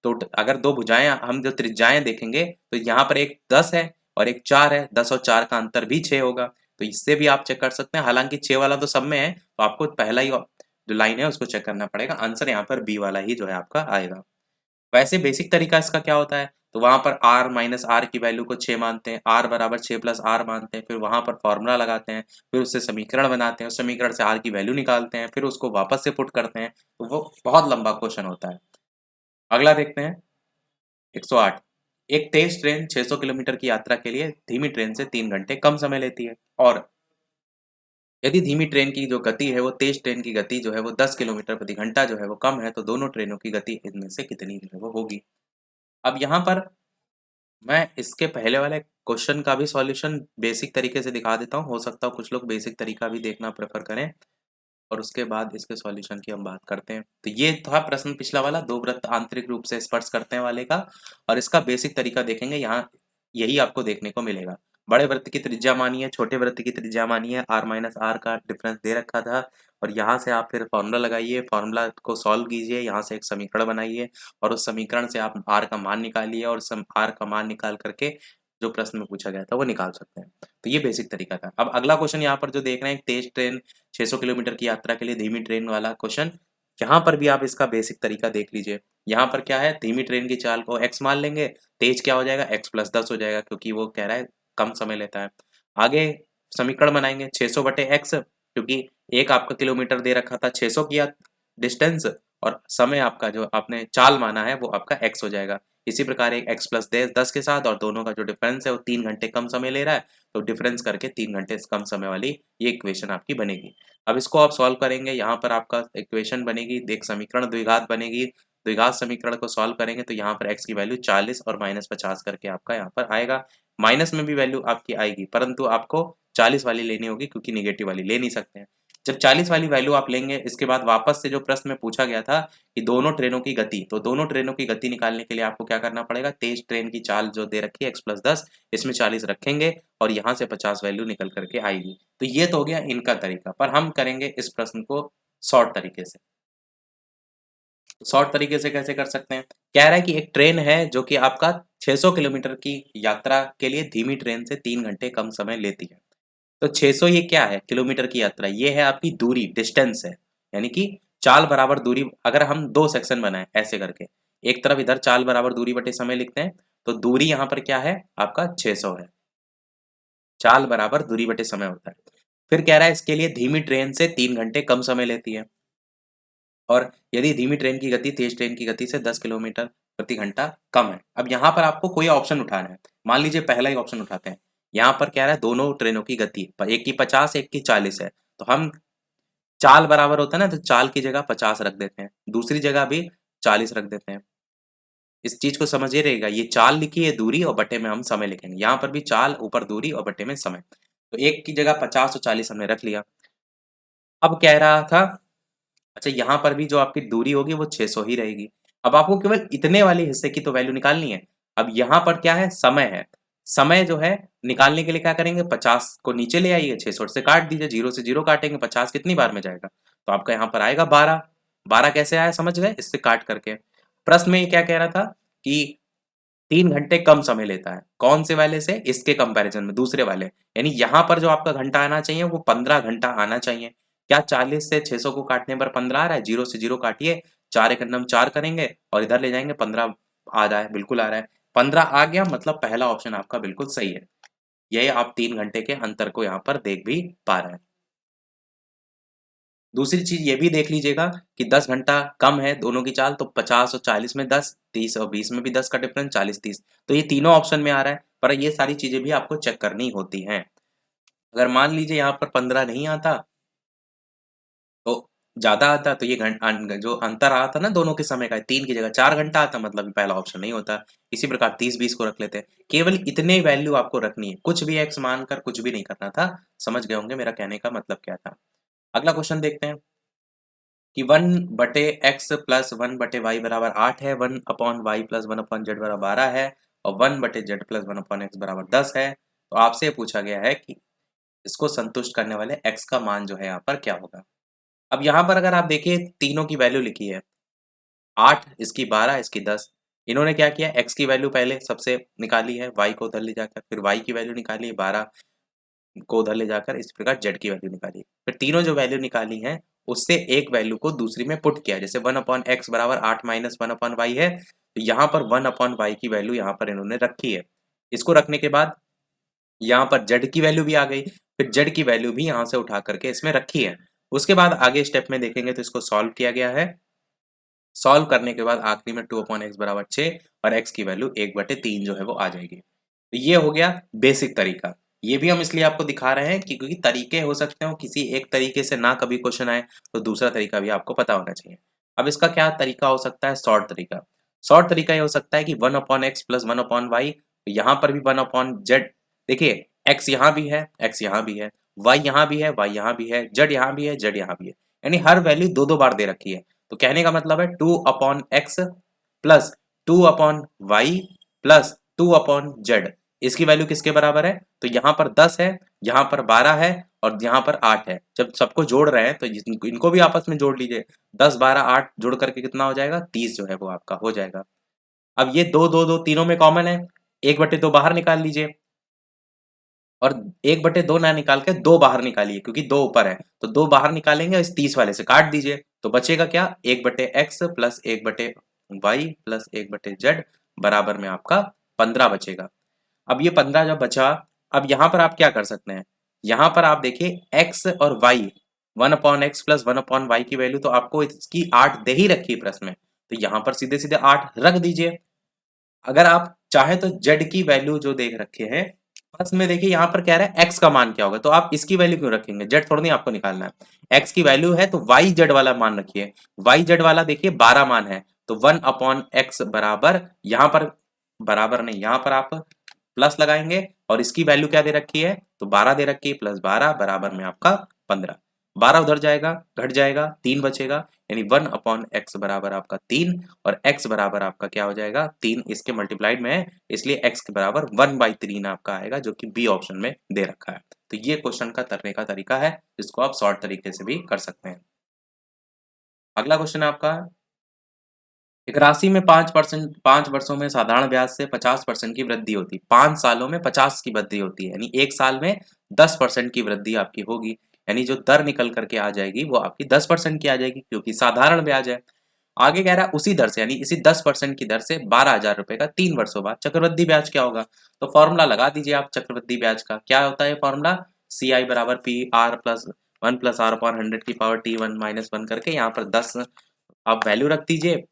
[SPEAKER 1] तो अगर दो भुजाएं, हम जो त्रिज्याएं देखेंगे तो यहाँ पर एक 10 है और एक 4 है, 10 और 4 का अंतर भी 6 होगा, तो इससे भी आप चेक कर सकते हैं। हालांकि 6 वाला तो सब में है, तो आपको पहला ही जो लाइन है उसको चेक करना पड़ेगा। आंसर यहाँ पर बी वाला ही जो है आपका आएगा। वैसे बेसिक तरीका इसका क्या होता है, तो वहां पर r माइनस आर की वैल्यू को 6 मानते हैं, r बराबर 6 प्लस आर मानते हैं, फिर वहां पर फॉर्मूला लगाते हैं, फिर उससे समीकरण बनाते हैं, उस समीकरण से r की वैल्यू निकालते हैं, फिर उसको वापस से पुट करते हैं, तो वो बहुत लंबा क्वेश्चन होता है। अगला देखते हैं 108। एक तेज ट्रेन 600 किलोमीटर की यात्रा के लिए धीमी ट्रेन से 3 घंटे कम समय लेती है, और यदि धीमी ट्रेन की जो गति है वो तेज ट्रेन की गति जो है वो 10 किलोमीटर प्रति घंटा जो है वो कम है, तो दोनों ट्रेनों की गति इनमें से कितनी जो है वो होगी। अब यहाँ पर मैं इसके पहले वाले क्वेश्चन का भी सॉल्यूशन बेसिक तरीके से दिखा देता हूँ, हो सकता है कुछ लोग बेसिक तरीका भी देखना प्रेफर करें और उसके बाद इसके सॉल्यूशन की हम बात करते हैं। तो ये था प्रश्न पिछला वाला, दो वृत्त आंतरिक रूप से स्पर्श करते हैं वाले का, और इसका बेसिक तरीका देखेंगे यहाँ, यही आपको देखने को मिलेगा। बड़े वृत्त की त्रिज्या मानिए, छोटे वृत्त की त्रिज्या मानिए, r माइनस आर का डिफरेंस दे रखा था, और यहाँ से आप फिर फॉर्मूला लगाइए, फॉर्मूला को सॉल्व कीजिए, यहाँ से एक समीकरण बनाइए और उस समीकरण से आप r का मान निकालिए और r का मान निकाल करके जो प्रश्न में पूछा गया था वो निकाल सकते हैं। तो ये बेसिक तरीका था। अब अगला क्वेश्चन यहाँ पर जो देख रहे हैं, तेज ट्रेन 600 किलोमीटर की यात्रा के लिए धीमी ट्रेन वाला क्वेश्चन, यहाँ पर भी आप इसका बेसिक तरीका देख लीजिए। यहाँ पर क्या है, धीमी ट्रेन की चाल को x मान लेंगे, तेज क्या हो जाएगा, x प्लस 10 हो जाएगा, क्योंकि वो कह रहा है कम समय लेता है। आगे समीकरण बनाएंगे 600 बटे x, क्योंकि एक आपका किलोमीटर दे रखा था 600 की डिस्टेंस, और समय आपका जो आपने चाल माना है वो आपका x हो जाएगा। इसी प्रकार एक x प्लस 10 के साथ, और दोनों का जो डिफरेंस है वो 3 घंटे कम समय ले रहा है, तो डिफरेंस करके 3 घंटे कम समय वाली ये इक्वेशन आपकी बनेगी। अब इसको आप सॉल्व करेंगे, यहाँ पर आपका इक्वेशन बनेगी, एक समीकरण द्विघात बनेगी, द्विघात समीकरण को सॉल्व करेंगे तो यहाँ पर x की वैल्यू 40 और -50 करके आपका यहाँ पर आएगा। माइनस में भी वैल्यू आपकी आएगी, परंतु आपको 40 वाली लेनी होगी, क्योंकि निगेटिव वाली ले नहीं सकते हैं। जब 40 वाली वैल्यू आप लेंगे, इसके बाद वापस से जो प्रश्न में पूछा गया था कि दोनों ट्रेनों की गति, तो दोनों ट्रेनों की गति निकालने के लिए आपको क्या करना पड़ेगा, तेज ट्रेन की चाल जो दे रखी है x प्लस 10, इसमें 40 रखेंगे और यहाँ से 50 वैल्यू निकल करके आएगी। तो ये तो हो गया इनका तरीका, पर हम करेंगे इस प्रश्न को शॉर्ट तरीके से। शॉर्ट तरीके से कैसे कर सकते हैं, कह रहा है कि एक ट्रेन है जो कि आपका 600 किलोमीटर की यात्रा के लिए धीमी ट्रेन से 3 घंटे कम समय लेती है। तो 600 ये क्या है, किलोमीटर की यात्रा, ये है आपकी दूरी, डिस्टेंस है, यानी कि चाल बराबर दूरी। अगर हम दो सेक्शन बनाए ऐसे करके, एक तरफ इधर चाल बराबर दूरी बटे समय लिखते हैं, तो दूरी यहाँ पर क्या है आपका 600 है, चाल बराबर दूरी बटे समय होता है। फिर कह रहा है इसके लिए धीमी ट्रेन से 3 घंटे कम समय लेती है, और यदि धीमी ट्रेन की गति तेज ट्रेन की गति से 10 किलोमीटर प्रति घंटा कम है। अब यहाँ पर आपको कोई ऑप्शन उठाना है, मान लीजिए पहला ही ऑप्शन उठाते हैं। यहाँ पर क्या है, दोनों ट्रेनों की गति, एक की 50 एक की 40 है, तो हम चाल बराबर होता है ना, तो चाल की जगह 50 रख देते हैं, दूसरी जगह भी 40 रख देते हैं। इस चीज को समझिए रहेगा, ये चाल लिखी है दूरी, और बटे में हम समय लिखेंगे, यहाँ पर भी चाल ऊपर दूरी और बटे में समय। तो एक की जगह 50 और 40 हमने रख लिया। अब कह रहा था, अच्छा यहाँ पर भी जो आपकी दूरी होगी वो 600 ही रहेगी। अब आपको केवल इतने वाले हिस्से की तो वैल्यू निकालनी है। अब यहाँ पर क्या है, समय है, समय जो है निकालने के लिए क्या करेंगे, 50 को नीचे ले आइए, 600 से काट दीजिए, 0 से 0 काटेंगे, 50 कितनी बार में जाएगा, तो आपका यहाँ पर आएगा 12। 12 कैसे आया समझ गए, इससे काट करके। प्रश्न में ये क्या कह रहा था कि 3 घंटे कम समय लेता है, कौन से वाले से, इसके कंपैरिजन में दूसरे वाले, यानी यहाँ पर जो आपका घंटा आना चाहिए वो 15 घंटा आना चाहिए। क्या 40 से 600 को काटने पर 15 आ रहा है, 0 से 0 काटिए, 4 एक नम 4 करेंगे और इधर ले जाएंगे, 15 आ रहा है, बिल्कुल आ रहा है, 15 आ गया, मतलब पहला ऑप्शन आपका बिल्कुल सही है। यही आप 3 घंटे के अंतर को यहाँ पर देख भी पा रहे हैं। दूसरी चीज ये भी देख लीजिएगा कि 10 घंटा कम है दोनों की चाल, तो 50 और 40 में 10, 30 और 20 में भी 10 का डिफरेंस, 40-30, तो ये तीनों ऑप्शन में आ रहा है, पर ये सारी चीजें भी आपको चेक करनी होती हैं। अगर मान लीजिए यहाँ पर 15 नहीं आता, तो ज्यादा आता, तो ये जो अंतर आता ना दोनों के समय का, 3 की जगह 4 घंटा आता, मतलब पहला ऑप्शन नहीं होता। इसी प्रकार 30-20 को रख लेते हैं, केवल इतने वैल्यू आपको रखनी है, कुछ भी एक्स मानकर कुछ भी नहीं करना था। समझ गए होंगे मेरा कहने का मतलब क्या था। अगला क्वेश्चन देखते हैं कि 1/x प्लस 1/y बराबर 8 है, 1/y प्लस 1/z बराबर 12 है, और 1/z प्लस 1/x बराबर 10 है। तो आपसे पूछा गया है कि इसको संतुष्ट करने वाले x का मान जो है यहाँ पर क्या होगा। अब यहाँ पर अगर आप देखिए तीनों की वैल्यू लिखी है, 8, इसकी 12, इसकी 10। इन्होंने क्या किया, x की वैल्यू पहले सबसे निकाली है, y को उधर ले जाकर, फिर y की वैल्यू निकाली है 12 को उधर ले जाकर, इस प्रकार z की वैल्यू निकाली, फिर तीनों जो वैल्यू निकाली है उससे एक वैल्यू को दूसरी में पुट किया। जैसे 1/x बराबर 8 माइनस 1/y है, तो यहाँ पर 1/y की वैल्यू यहाँ पर इन्होंने रखी है। इसको रखने के बाद यहाँ पर z की वैल्यू भी आ गई, फिर z की वैल्यू भी यहाँ से उठा करके इसमें रखी है। उसके बाद आगे स्टेप में देखेंगे तो इसको सॉल्व किया गया है। सॉल्व करने के बाद आखिरी में 2/x बराबर 6 और x की वैल्यू 1/3 जो है वो आ जाएगी। तो ये हो गया बेसिक तरीका। ये भी हम इसलिए आपको दिखा रहे हैं कि क्योंकि तरीके हो सकते हो किसी एक तरीके से ना कभी क्वेश्चन आए, तो दूसरा तरीका भी आपको पता होना चाहिए। अब इसका क्या तरीका हो सकता है, शॉर्ट तरीका। शॉर्ट तरीका ये हो सकता है कि 1/x प्लस 1/y तो यहाँ पर भी 1/z, देखिए x यहाँ भी है, x यहाँ भी है, y यहाँ भी है, y यहाँ भी है, z यहाँ भी है, z यहाँ भी है, यानी हर वैल्यू दो दो बार दे रखी है। तो कहने का मतलब है 2/x plus 2/y plus 2/z, इसकी वैल्यू किसके बराबर है? तो यहाँ पर 10 है, यहाँ पर 12 है और यहाँ पर 8 है। जब सबको जोड़ रहे हैं तो इनको भी आपस में जोड़ लीजिए। 10, 12, 8 जोड़ करके कितना हो जाएगा? 30 जो है वो आपका हो जाएगा। अब ये दो दो दो तीनों में कॉमन है, 1/2 बाहर निकाल लीजिए और 1/2 ना निकाल के 2 बाहर निकालिए, क्योंकि 2 ऊपर है तो 2 बाहर निकालेंगे, इस 30 वाले से काट दीजिए तो बचेगा क्या? 1/x plus 1/y plus 1/z बराबर में आपका 15 बचेगा। अब ये 15 जब बचा, अब यहाँ पर आप क्या कर सकते हैं? यहाँ पर आप देखिए x और y, 1/x प्लस 1/y की वैल्यू तो आपको इसकी 8 दे ही रखी है प्रश्न में, तो यहाँ पर सीधे सीधे 8 रख दीजिए। अगर आप चाहे तो z की वैल्यू जो देख रखे हैं प्रश्न में, देखिए यहाँ पर कह रहा है x का मान क्या होगा, तो आप इसकी वैल्यू क्यों रखेंगे? z थोड़ा नहीं आपको निकालना है, x की वैल्यू है तो y z वाला मान रखिए। y z वाला देखिए 12 मान है, तो 1/x बराबर, यहाँ पर बराबर नहीं, यहाँ पर आप प्लस लगाएंगे और इसकी वैल्यू क्या दे रखी है? तो 12 दे रखी है, प्लस 12 बराबर में आपका 15। 12 उधर जाएगा, घट जाएगा, 3 बचेगा, यानी 1/x बराबर आपका 3 और x बराबर आपका क्या हो जाएगा? 3 इसके मल्टीप्लाइड में है, इसलिए x के बराबर 1/3 आपका आएगा, जो कि बी ऑप्शन में दे रखा है। तो ये क्वेश्चन का करने का तरीका है, जिसको आप शॉर्ट तरीके से भी कर सकते हैं। अगला क्वेश्चन है आपका, एक राशि में 5%, 5 वर्षों में साधारण ब्याज से 50% की वृद्धि होती है, 5 सालों में 50 की वृद्धि होती है, यानी एक साल में 10% की वृद्धि आपकी होगी, यानी जो दर निकल करके आ जाएगी वो आपकी 10% की आ जाएगी, क्योंकि साधारण ब्याज है। आगे कह रहा है उसी दर से, यानी इसी 10% की दर से 12,000 रुपए का 3 वर्षों बाद चक्रवृद्धि ब्याज क्या होगा? तो फॉर्मूला लगा दीजिए आप चक्रवृद्धि ब्याज का। क्या होता है फॉर्मूला? CI बराबर पी आर प्लस 1+r/100 की पावर T1 - 1 करके यहाँ पर 10 आप वैल्यू रख दीजिए।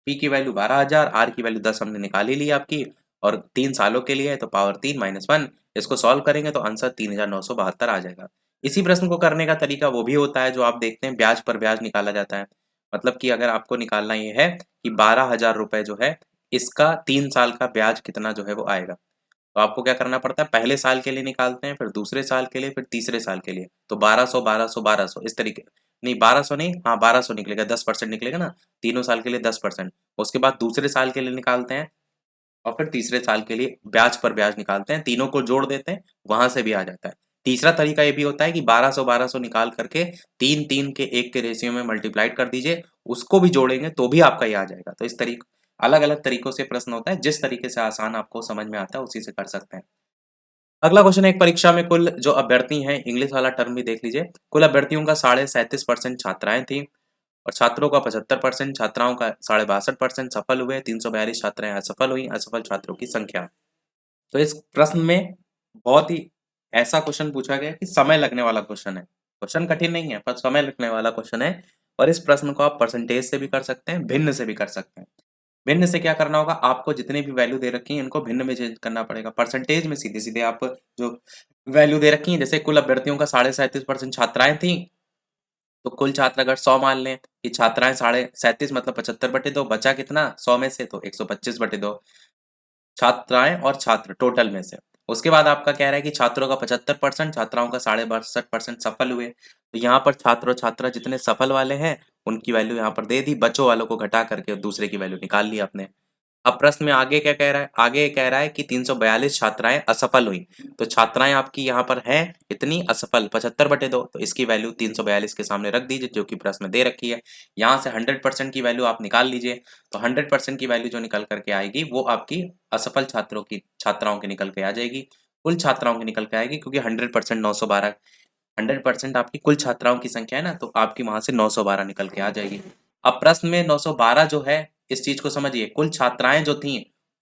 [SPEAKER 1] पी की वैल्यू 12,000, आर की वैल्यू 10 हमने निकाल ही ली आपकी, और 3 सालों के लिए है तो पावर 3 - 1, इसको सॉल्व करेंगे तो आंसर 3,972 आ जाएगा। इसी प्रश्न को करने का तरीका वो भी होता है जो आप देखते हैं, ब्याज पर ब्याज निकाला जाता है। मतलब कि अगर आपको निकालना ये है कि 12,000 रुपए जो है, इसका 3 साल का ब्याज कितना जो है वो आएगा, तो आपको क्या करना पड़ता है? पहले साल के लिए निकालते हैं, फिर दूसरे साल के लिए, फिर तीसरे साल के लिए, तो 1200, 1200, 1200 इस तरीके, नहीं 1200 नहीं, हाँ 1200 निकलेगा, 10% निकलेगा ना, तीनों साल के लिए 10%। उसके बाद दूसरे साल के लिए निकालते हैं और फिर तीसरे साल के लिए ब्याज पर ब्याज निकालते हैं, तीनों को जोड़ देते हैं, वहां से भी आ जाता है। तीसरा तरीका ये भी होता है कि 1200 1200 निकाल करके 3 3 के 1 के रेशियो में मल्टीप्लाइड कर दीजिए, उसको भी जोड़ेंगे तो भी आपका ये आ जाएगा। तो इस तरीके अलग अलग तरीकों से प्रश्न होता है, जिस तरीके से आसान आपको समझ में आता है उसी से कर सकते हैं। अगला क्वेश्चन है, एक परीक्षा में कुल जो अभ्यर्थी हैं, इंग्लिश वाला टर्म भी देख लीजिए, कुल अभ्यर्थियों का 37.5% छात्राएं थी और छात्रों का 75%, छात्राओं का 62.5% सफल हुए, 342 छात्राएं असफल हुई, असफल छात्रों की संख्या। तो इस प्रश्न में बहुत ही ऐसा क्वेश्चन पूछा गया कि समय लगने वाला क्वेश्चन है। क्वेश्चन कठिन नहीं है, पर समय लगने वाला क्वेश्चन है, और इस प्रश्न को आप परसेंटेज से भी कर सकते हैं, भिन्न से भी कर सकते हैं। भिन्न से क्या करना होगा? आपको जितनी भी वैल्यू दे रखी है इनको भिन्न में चेंज करना पड़ेगा। परसेंटेज में सीधे सीधे आप जो वैल्यू दे रखी है, जैसे कुल अभ्यर्थियों का 37.5% छात्राएं थी, तो कुल छात्र अगर 100 मान लें कि छात्राएं 37.5 मतलब 75/2, बचा कितना 100 में से? तो 125/2 छात्राएं और छात्र टोटल में से। उसके बाद आपका कह रहा है कि छात्रों का 75%, छात्राओं का 62.5% सफल हुए, तो यहाँ पर छात्र और छात्रा जितने सफल वाले हैं उनकी वैल्यू यहाँ पर दे दी, बच्चों वालों को घटा करके दूसरे की वैल्यू निकाल ली आपने। अब प्रश्न में आगे क्या कह रहा है? आगे कह रहा है कि 342 छात्राएं असफल हुई, तो छात्राएं आपकी यहाँ पर हैं इतनी असफल 75/2, तो इसकी वैल्यू 342 के सामने रख दीजिए जो कि प्रश्न में दे रखी है। यहाँ से 100% की वैल्यू आप निकाल लीजिए, तो 100% की वैल्यू जो निकल करके आएगी वो आपकी असफल छात्राओं की निकल के आ जाएगी, कुल छात्राओं की निकल के आएगी, क्योंकि 100% 912, 100% आपकी कुल छात्राओं की संख्या है ना, तो आपकी वहां से 912 निकल के आ जाएगी। अब प्रश्न में 912 जो है, इस चीज को समझिए, कुल छात्राएं जो थी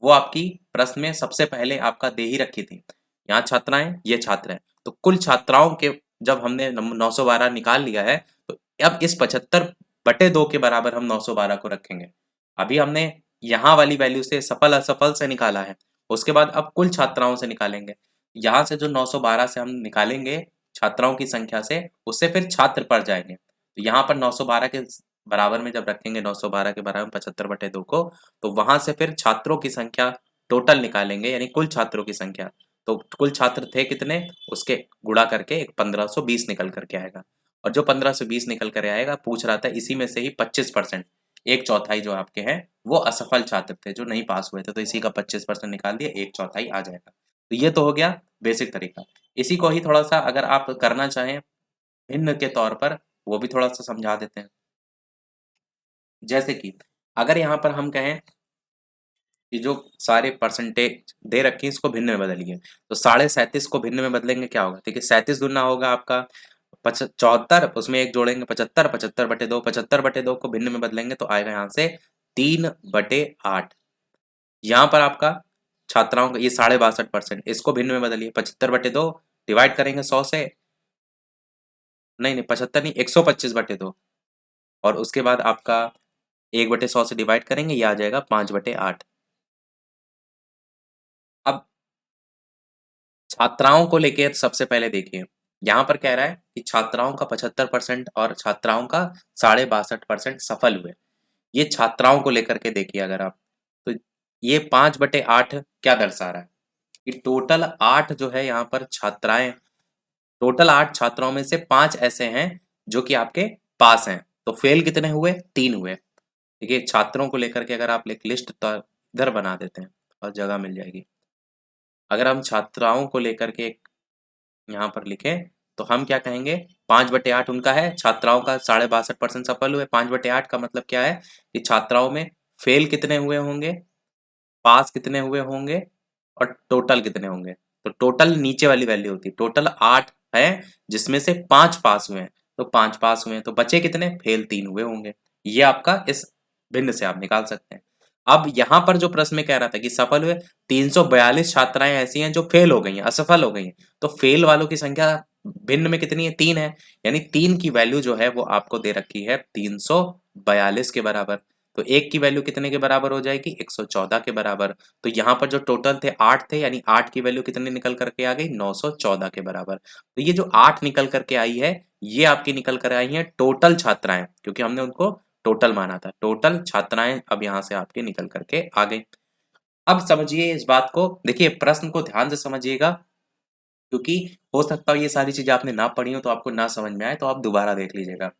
[SPEAKER 1] वो आपकी प्रश्न में सबसे पहले आपका दे ही रखी थी। यहाँ छात्राएं, ये छात्र हैं, तो कुल छात्राओं के जब हमने 912 निकाल लिया है, तो अब इस 75/2 के बराबर हम 912 को रखेंगे। अभी हमने यहाँ वाली वैल्यू से सफल असफल से निकाला है, उसके बाद अब कुल छात्राओं से निकालेंगे। यहाँ से जो 912 से हम निकालेंगे छात्राओं की संख्या से, उससे फिर छात्र पर जाएंगे, तो यहाँ पर 912 के बराबर में जब रखेंगे, 912 के बराबर में 75/2 को, तो वहां से फिर छात्रों की संख्या टोटल निकालेंगे यानी कुल छात्रों की संख्या, तो कुल छात्र थे कितने, उसके गुणा करके एक 1520 निकल करके आएगा। और जो 1520 निकल कर आएगा, पूछ रहा था इसी में से ही 25%, एक चौथाई जो आपके हैं वो असफल छात्र थे जो नहीं पास हुए थे, तो इसी का 25% निकाल दिया, एक चौथाई आ जाएगा। तो ये तो हो गया बेसिक तरीका। इसी को ही थोड़ा सा अगर आप करना चाहें भिन्न के तौर पर, वो भी थोड़ा सा समझा देते हैं। जैसे कि अगर यहाँ पर हम कहें कि जो सारे परसेंटेज दे रखे हैं इसको भिन्न में बदलिए, तो 37.5 को भिन्न में बदलेंगे क्या होगा, ठीक है, 37 दूना होगा आपका 74, उसमें एक जोड़ेंगे 75, 75/2, 75/2 को भिन्न में बदलेंगे तो आएगा यहाँ से 3/8। यहाँ पर आपका छात्राओं का ये 62.5%, इसको भिन्न में बदलिए, 75/2 डिवाइड करेंगे 100 से, नहीं नहीं 75 नहीं, 125/2, और उसके बाद आपका 1/100 से डिवाइड करेंगे, ये आ जाएगा 5/8। अब छात्राओं को लेकर सबसे पहले देखिए, यहाँ पर कह रहा है कि छात्राओं का 75% और छात्राओं का 62.5% सफल हुए। ये छात्राओं को लेकर के देखिए अगर आप, तो ये 5/8 क्या दर्शा रहा है कि टोटल 8 जो है यहाँ पर छात्राएं, टोटल 8 छात्राओं में से 5 ऐसे हैं जो कि आपके पास हैं, तो फेल कितने हुए, 3 हुए। देखिए छात्रों को लेकर के अगर आप एक लिस्ट तो इधर बना देते हैं और जगह मिल जाएगी। अगर हम छात्राओं को लेकर के यहाँ पर लिखें तो हम क्या कहेंगे, 5/8 उनका है, छात्राओं का 62.5% सफल हुए। 5/8 का मतलब क्या है कि छात्राओं में फेल कितने हुए होंगे, पास कितने हुए होंगे और टोटल कितने होंगे। तो टोटल नीचे वाली वैल्यू होती है, टोटल 8 है जिसमें से 5 पास हुए हैं, तो 5 पास हुए हैं, तो बचे कितने, फेल 3 हुए होंगे। ये आपका इस भिन्न से आप निकाल सकते हैं। अब यहाँ पर जो प्रश्न में कह रहा था कि सफल हुए 342 छात्राएं ऐसी हैं जो फेल हो गई हैं, असफल हो गई हैं, तो फेल वालों की संख्या भिन्न में कितनी है, 3 है, यानी 3 की वैल्यू जो है वो आपको दे रखी है 342 के बराबर। तो एक की वैल्यू कितने के बराबर हो जाएगी, 114 के बराबर। तो यहाँ पर जो टोटल थे 8 थे, यानी 8 की वैल्यू कितने निकल करके आ गई, 914 के बराबर। तो ये जो 8 निकल करके आई है, ये आपकी निकल कर आई है टोटल छात्राएं, क्योंकि हमने उनको टोटल माना था, टोटल छात्राएं अब यहाँ से आपके निकल करके आ गई। अब समझिए इस बात को, देखिए प्रश्न को ध्यान से समझिएगा, क्योंकि हो सकता है ये सारी चीजें आपने ना पढ़ी हो तो आपको ना समझ में आए, तो आप दोबारा देख लीजिएगा,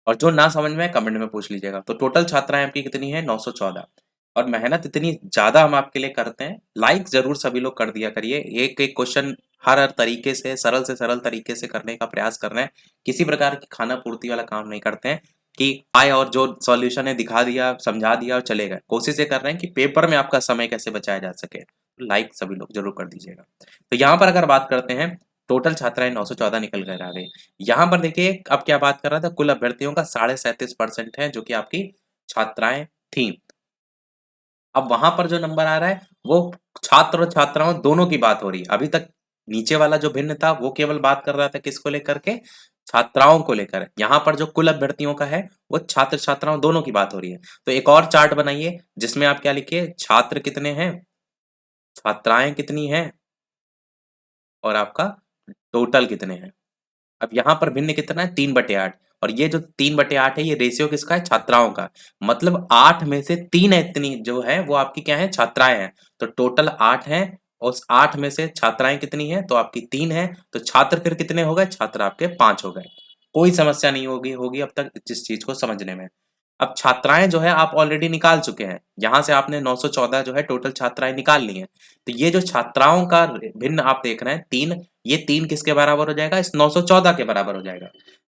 [SPEAKER 1] और जो ना समझ में आए कमेंट में पूछ लीजिएगा। तो टोटल छात्राएं आपकी कितनी है, 914। और मेहनत इतनी ज्यादा हम आपके लिए करते हैं, लाइक जरूर सभी लोग कर दिया करिए, एक एक क्वेश्चन हर हर तरीके से सरल तरीके से करने का प्रयास कर रहे हैं, किसी प्रकार की खाना पूर्ति वाला काम नहीं करते हैं कि आए और जो सॉल्यूशन है दिखा दिया, समझा दिया और चले गए। कोशिश ये कर रहे हैं कि पेपर में आपका समय कैसे बचाया जा सके। लाइक सभी लोग जरूर कर दीजिएगा। तो यहाँ पर अगर बात करते हैं, टोटल छात्राएं 914 निकल कर आ गई। यहाँ पर देखिए अब क्या बात कर रहा था, कुल अभ्यर्थियों का 37.5% है जो कि आपकी छात्राएं थी। अब वहां पर जो नंबर आ रहा है वो छात्र और छात्राओं दोनों की बात हो रही है। अभी तक नीचे वाला जो भिन्न था वो केवल बात कर रहा था किसको लेकर के, छात्राओं को लेकर। यहाँ पर जो कुल अभ्यर्थियों का है वो छात्र छात्राओं दोनों की बात हो रही है। तो एक और चार्ट बनाइए जिसमें आप क्या लिखिए, छात्र कितने हैं, छात्राएं कितनी हैं, और आपका टोटल कितने हैं। अब यहाँ पर भिन्न कितना है, 3/8, और ये जो 3/8 है ये रेशियो किसका है, छात्राओं का। मतलब 8 में से 3 इतनी जो है वो आपकी क्या है, छात्राएं हैं। तो टोटल 8 है, और उस 8 में से छात्राएं कितनी है, तो आपकी 3 है। तो छात्र फिर कितने हो गए, छात्र आपके 5 हो गए। कोई समस्या नहीं होगी होगी अब तक इस चीज को समझने में। अब छात्राएं जो है आप ऑलरेडी निकाल चुके हैं, यहाँ से आपने 914 जो है टोटल छात्राएं निकाल ली हैं। तो ये जो छात्राओं का भिन्न आप देख रहे हैं 3, ये 3 किसके बराबर हो जाएगा, इस 914 के बराबर हो जाएगा।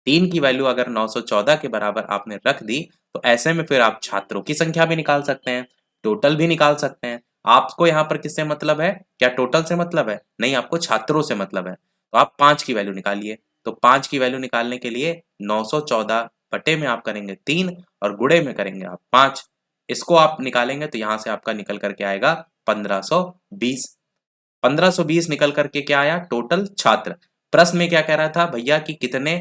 [SPEAKER 1] 3 की वैल्यू अगर 914 के बराबर आपने रख दी, तो ऐसे में फिर आप छात्रों की संख्या भी निकाल सकते हैं, टोटल भी निकाल सकते हैं। आपको यहाँ पर किससे मतलब है, क्या टोटल से मतलब है, नहीं, आपको छात्रों से मतलब है। तो आप 5 की वैल्यू निकालिए। तो 5 की वैल्यू निकालने के लिए 914 बटे में आप करेंगे 3 और गुणे में करेंगे आप 5। इसको आप निकालेंगे तो यहाँ से आपका निकल करके आएगा 1520। 1520 निकल करके क्या आया, टोटल छात्र। प्रश्न में क्या कह रहा था भैया कि कितने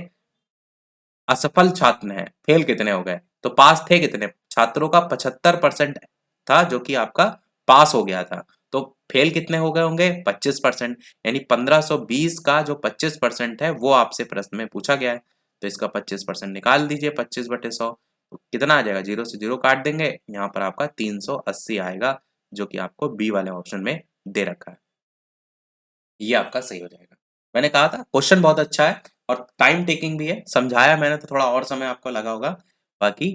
[SPEAKER 1] असफल छात्र हैं, फेल कितने हो गए, तो पास थे कितने, छात्रों का 75% था जो कि आपका पास हो गया था। तो फेल कितने हो गए होंगे, 25%, यानी 1520 का जो 25% है वो आपसे प्रश्न में पूछा गया है। तो इसका 25% निकाल दीजिए, 25/100, तो कितना आ जाएगा, जीरो से जीरो काट देंगे, यहाँ पर आपका 380 आएगा, जो कि आपको बी वाले ऑप्शन में दे रखा है। ये आपका सही हो जाएगा। मैंने कहा था क्वेश्चन बहुत अच्छा है और टाइम टेकिंग भी है, समझाया मैंने तो थोड़ा और समय आपको लगा होगा। बाकी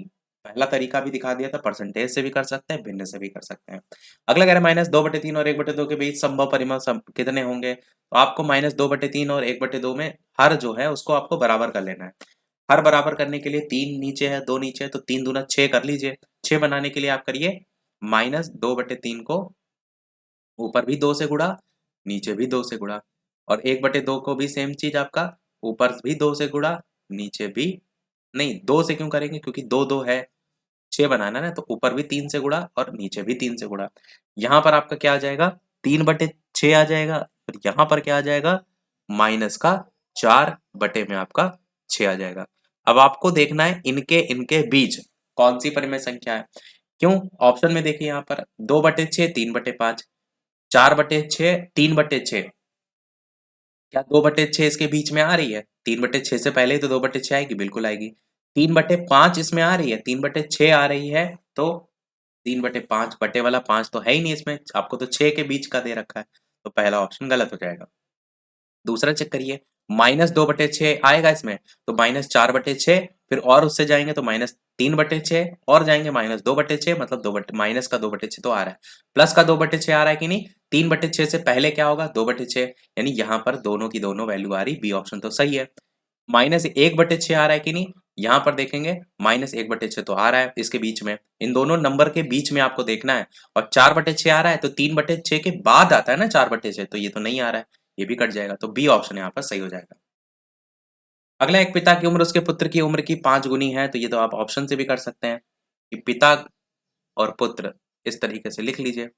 [SPEAKER 1] पहला तरीका भी दिखा दिया था, परसेंटेज से भी कर सकते हैं, भिन्न से भी कर सकते हैं। अगला कह रहा है -2/3 और 1/2 के बीच संभव परिमाण कितने होंगे? तो आपको -2/3 और 1/2 में हर जो है उसको आपको बराबर कर लेना है। हर बराबर करने के लिए 3 नीचे है, 2 नीचे है, तो 3 दूना 6 कर लीजिए। 6 बनाने के लिए आप करिए -2/3 को ऊपर भी 2 से गुणा, नीचे भी 2 से गुणा, और 1/2 को भी सेम चीज आपका, ऊपर भी 2 से गुणा, नीचे भी नहीं, 2 से क्यों करेंगे, क्योंकि 2 2 है, 6 बनाना है ना, तो ऊपर भी 3 से गुणा और नीचे भी 3 से गुणा। यहाँ पर आपका क्या आ जाएगा, 3/6 आ जाएगा, और यहाँ पर क्या आ जाएगा, माइनस का 4 में आपका 6 आ जाएगा। अब आपको देखना है इनके इनके बीच कौन सी परिमेय संख्या है। क्यों, ऑप्शन में देखिए यहाँ पर 2/6, 3/5, 4/6, 3/6, क्या 2/6 इसके बीच में आ रही है? 3/6 से पहले ही तो 2/6 आएगी, बिल्कुल आएगी। 3/5 इसमें आ रही है, 3/6 आ रही है, तो 3/5 बटे वाला 5 तो है ही नहीं इसमें, आपको तो 6 के बीच का दे रखा है, तो पहला ऑप्शन गलत हो जाएगा। दूसरा चेक करिए, -2/6 आएगा इसमें, तो -4/6, फिर और उससे जाएंगे तो -3/6 और जाएंगे -2/6, मतलब माइनस का 2/6 तो आ रहा है, प्लस का 2/6 आ रहा है कि नहीं, 3/6 से पहले क्या होगा, 2/6, यानी यहाँ पर दोनों की दोनों वैल्यू आ रही, बी ऑप्शन तो सही है। -1/6 आ रहा है कि नहीं, यहाँ पर देखेंगे -1/6 तो आ रहा है इसके बीच में, इन दोनों नंबर के बीच में आपको देखना है, और 4/6 आ रहा है, तो 3/6 के बाद आता है ना 4/6, तो ये तो नहीं आ रहा है, ये भी कट जाएगा, तो बी ऑप्शन यहाँ पर सही हो जाएगा। अगला, एक पिता की उम्र उसके पुत्र की उम्र की 5 गुनी है, तो ये तो आप ऑप्शन से भी कर सकते हैं कि पिता और पुत्र, इस तरीके से लिख लीजिए।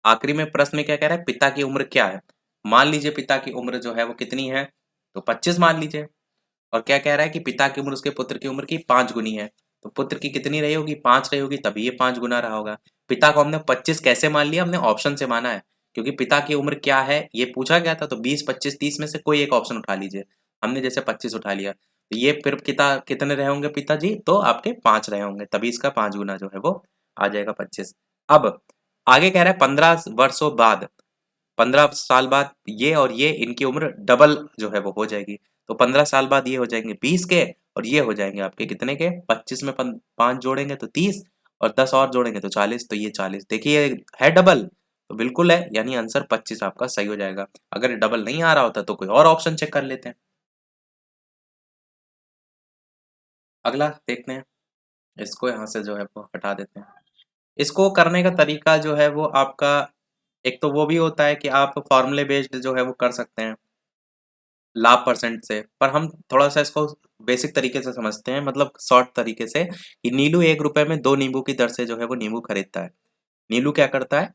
[SPEAKER 1] आखिरी में प्रश्न में क्या कह रहा है, पिता की उम्र क्या है, मान लीजिए पिता की उम्र जो है वो कितनी है, तो 25 मान लीजिए, और क्या कह रहा है कि पिता की उम्र उसके पुत्र की उम्र की 5 गुनी है, तो पुत्र की कितनी रही होगी, 5 रही होगी, तभी ये 5 गुना रहा होगा। पिता को हमने 25 कैसे मान लिया, हमने ऑप्शन से माना है, क्योंकि पिता की उम्र क्या है ये पूछा गया था, तो 20, 25, 30 में से कोई एक ऑप्शन उठा लीजिए, हमने जैसे 25 उठा लिया, तो ये फिर पिता कितने रहे होंगे पिताजी, तो आपके 5 रहे होंगे, तभी इसका 5 गुना जो है वो आ जाएगा 25। अब आगे कह रहा है 15 वर्षों बाद, 15 साल बाद ये और ये इनकी उम्र डबल जो है वो हो जाएगी, तो 15 साल बाद ये हो जाएंगे 20 के, और ये हो जाएंगे आपके कितने के, 25 में 5 जोड़ेंगे तो 30, और 10 और जोड़ेंगे तो 40, तो ये 40, देखिए है डबल, तो बिल्कुल है, यानी आंसर 25 आपका सही हो जाएगा। अगर डबल नहीं आ रहा होता तो कोई और ऑप्शन चेक कर लेते हैं। अगला देखते हैं, इसको यहाँ से जो है वो हटा देते हैं। इसको करने का तरीका जो है वो आपका, एक तो वो भी होता है कि आप फॉर्मूले बेस्ड जो है वो कर सकते हैं लाभ परसेंट से, पर हम थोड़ा सा इसको बेसिक तरीके से समझते हैं, मतलब शॉर्ट तरीके से, कि नीलू 1 रुपए में 2 नींबू की दर से जो है वो नींबू खरीदता है। नीलू क्या करता है,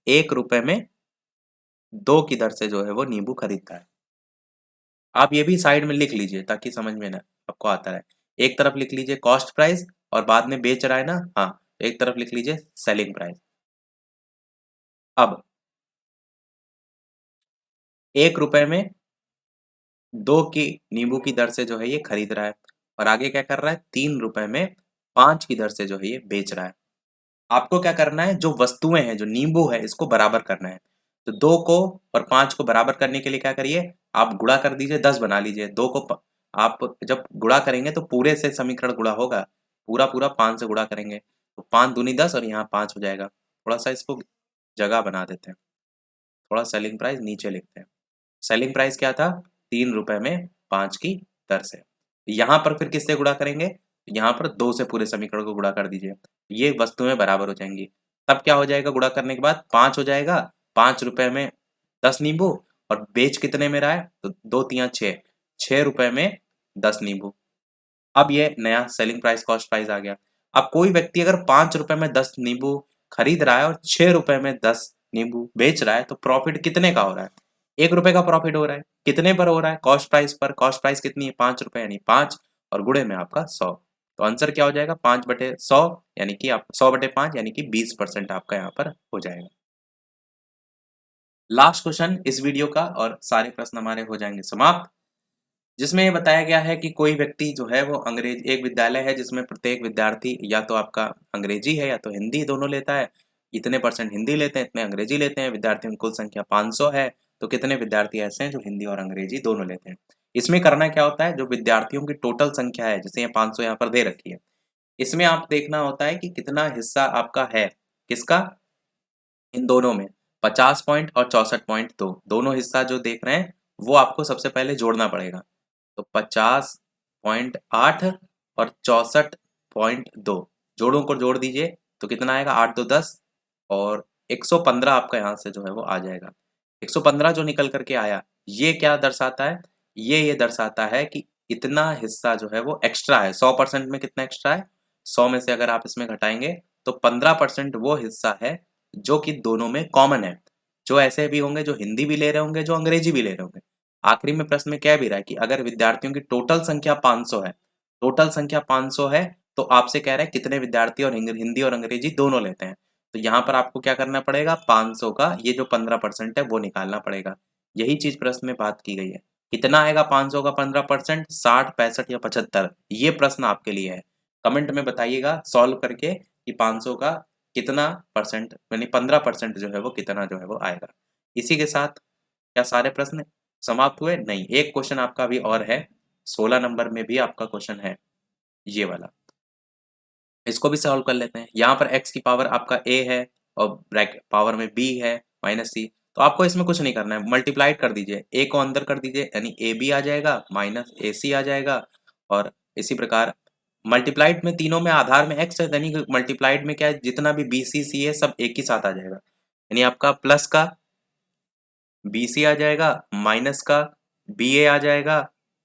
[SPEAKER 1] 1 रुपए में 2 की दर से जो है वो नींबू खरीदता है। आप ये भी साइड में लिख लीजिए ताकि समझ में ना आपको आता रहे। एक तरफ लिख लीजिए कॉस्ट प्राइस, और बाद में बेच रहा है ना, हाँ, एक तरफ लिख लीजिए सेलिंग प्राइस। अब 1 रुपए में 2 की नींबू की दर से जो है ये खरीद रहा है, और आगे क्या कर रहा है, 3 रुपए में 5 की दर से जो है ये बेच रहा है। आपको क्या करना है, जो वस्तुएं हैं, जो नींबू है, इसको बराबर करना है। तो 2 को और 5 को बराबर करने के लिए क्या करिए, आप गुणा कर दीजिए, 10 बना लीजिए। 2 को आप जब गुणा करेंगे तो पूरे से समीकरण गुणा होगा, पूरा पूरा 5 से गुणा करेंगे, तो 5 दूनी 10 और यहाँ 5 हो जाएगा। थोड़ा सा इसको जगह बना देते हैं, थोड़ा सेलिंग प्राइस नीचे लिखते हैं। सेलिंग प्राइस क्या था, 3 रुपए में 5 की दर से। यहाँ पर फिर किससे गुणा करेंगे, यहाँ पर 2 से पूरे समीकरण को गुणा कर दीजिए, ये वस्तुएं बराबर हो जाएंगी। तब क्या हो जाएगा, गुणा करने के बाद 5 हो जाएगा, 5 रुपए में 10 नींबू, और बेच कितने में रहा है, तो 2 तिया 6, 6 रुपए में 10 नींबू। अब ये नया सेलिंग प्राइस कॉस्ट प्राइस आ गया। अब कोई व्यक्ति अगर 5 रुपए में 10 नींबू खरीद रहा है और 6 रुपए में 10 नींबू बेच रहा है, तो प्रॉफिट कितने का हो रहा है, 1 रुपए का प्रॉफिट हो रहा है। कितने पर हो रहा है, कॉस्ट प्राइस पर। कॉस्ट प्राइस कितनी है, 5 रुपए, यानी 5, और गुणे में आपका 100, तो आंसर क्या हो जाएगा, 5/100, यानी कि आप 100/5, यानी कि 20% आपका यहाँ पर हो जाएगा। लास्ट क्वेश्चन इस वीडियो का, और सारे प्रश्न हमारे हो जाएंगे समाप्त, जिसमें ये बताया गया है कि कोई व्यक्ति जो है वो अंग्रेज, एक विद्यालय है जिसमें प्रत्येक विद्यार्थी या तो आपका अंग्रेजी है या तो हिंदी, दोनों लेता है, इतने परसेंट हिंदी लेते हैं, इतने अंग्रेजी लेते हैं, विद्यार्थियों की कुल संख्या 500 है, तो कितने विद्यार्थी ऐसे हैं जो हिंदी और अंग्रेजी दोनों लेते हैं। इसमें करना क्या होता है, जो विद्यार्थियों की टोटल संख्या है, जैसे ये 500 यहाँ पर दे रखी है, इसमें आप देखना होता है कि कितना हिस्सा आपका है, किसका, इन दोनों में 50 पॉइंट और 64.2 दोनों हिस्सा जो देख रहे हैं वो आपको सबसे पहले जोड़ना पड़ेगा। तो 50.8 और 64.2 जोड़ों को जोड़ दीजिए तो कितना आएगा, 8 दो 10 और 115 आपका यहाँ से जो है वो आ जाएगा। 115 जो निकल करके आया, ये क्या दर्शाता है, ये दर्शाता है कि इतना हिस्सा जो है वो एक्स्ट्रा है। 100% में कितना एक्स्ट्रा है, 100 में से अगर आप इसमें घटाएंगे तो 15% वो हिस्सा है जो कि दोनों में कॉमन है। जो ऐसे भी होंगे जो हिंदी भी ले रहे होंगे, जो अंग्रेजी भी ले रहे होंगे। आखिरी में प्रश्न में कह भी रहा है कि अगर विद्यार्थियों की टोटल संख्या 500 है, टोटल संख्या 500 है, तो आपसे कह रहा है कितने विद्यार्थी और हिंदी और अंग्रेजी दोनों लेते हैं। तो यहाँ पर आपको क्या करना पड़ेगा, 500 का ये जो 15% है वो निकालना पड़ेगा। यही चीज प्रश्न में बात की गई है। कितना आएगा 500 का 15%, 60, 65 या 75, ये प्रश्न आपके लिए है। कमेंट में बताइएगा सॉल्व करके कि 500 का कितना परसेंट यानी 15% जो है वो कितना जो है वो आएगा। इसी के साथ क्या सारे प्रश्न समाप्त हुए? नहीं, एक क्वेश्चन आपका अभी और है, 16 नंबर में भी आपका क्वेश्चन है ये वाला, इसको भी सॉल्व कर लेते हैं। यहाँ पर x की पावर आपका a है और ब्रैकेट पावर में b है माइनस c, तो आपको इसमें कुछ नहीं करना है, मल्टीप्लाइड कर दीजिए, a को अंदर कर दीजिए यानी ए बी आ जाएगा माइनस ए सी आ जाएगा, और इसी प्रकार मल्टीप्लाइड में तीनों में आधार में x है, यानी मल्टीप्लाइड में क्या है, जितना भी बी सी सी है सब एक ही साथ आ जाएगा, यानी आपका प्लस का बी सी आ जाएगा, माइनस का बी ए आ जाएगा,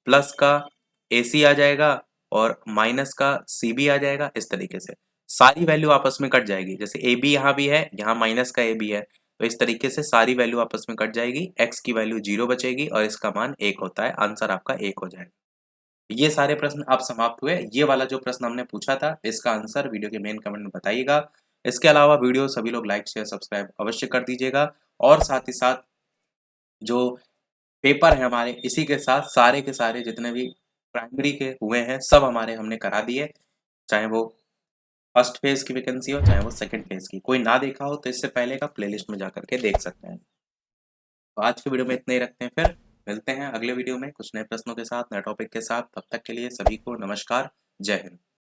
[SPEAKER 1] प्लस का ए सी आ जाएगा और माइनस का सी बी आ जाएगा। इस तरीके से सारी वैल्यू आपस में कट जाएगी, जैसे ए बी यहाँ भी है, यहाँ माइनस का ए बी है, तो इस तरीके से सारी वैल्यू आपस में कट जाएगी, एक्स की वैल्यू 0 बचेगी और इसका मान 1 होता है, आंसर आपका 1 हो जाएगा। ये सारे प्रश्न अब समाप्त हुए। ये वाला जो प्रश्न हमने पूछा था इसका आंसर वीडियो के मेन कमेंट में बताइएगा। इसके अलावा वीडियो सभी लोग लाइक शेयर सब्सक्राइब अवश्य कर दीजिएगा, और साथ ही साथ जो पेपर है हमारे, इसी के साथ सारे के सारे जितने भी प्राइमरी के हुए हैं सब हमारे हमने करा दिए, चाहे वो फर्स्ट फेज की वैकेंसी हो चाहे वो सेकंड फेज की। कोई ना देखा हो तो इससे पहले का प्लेलिस्ट में जा करके देख सकते हैं। तो आज के वीडियो में इतना ही रखते हैं, फिर मिलते हैं अगले वीडियो में कुछ नए प्रश्नों के साथ, नए टॉपिक के साथ। तब तक के लिए सभी को नमस्कार, जय हिंद।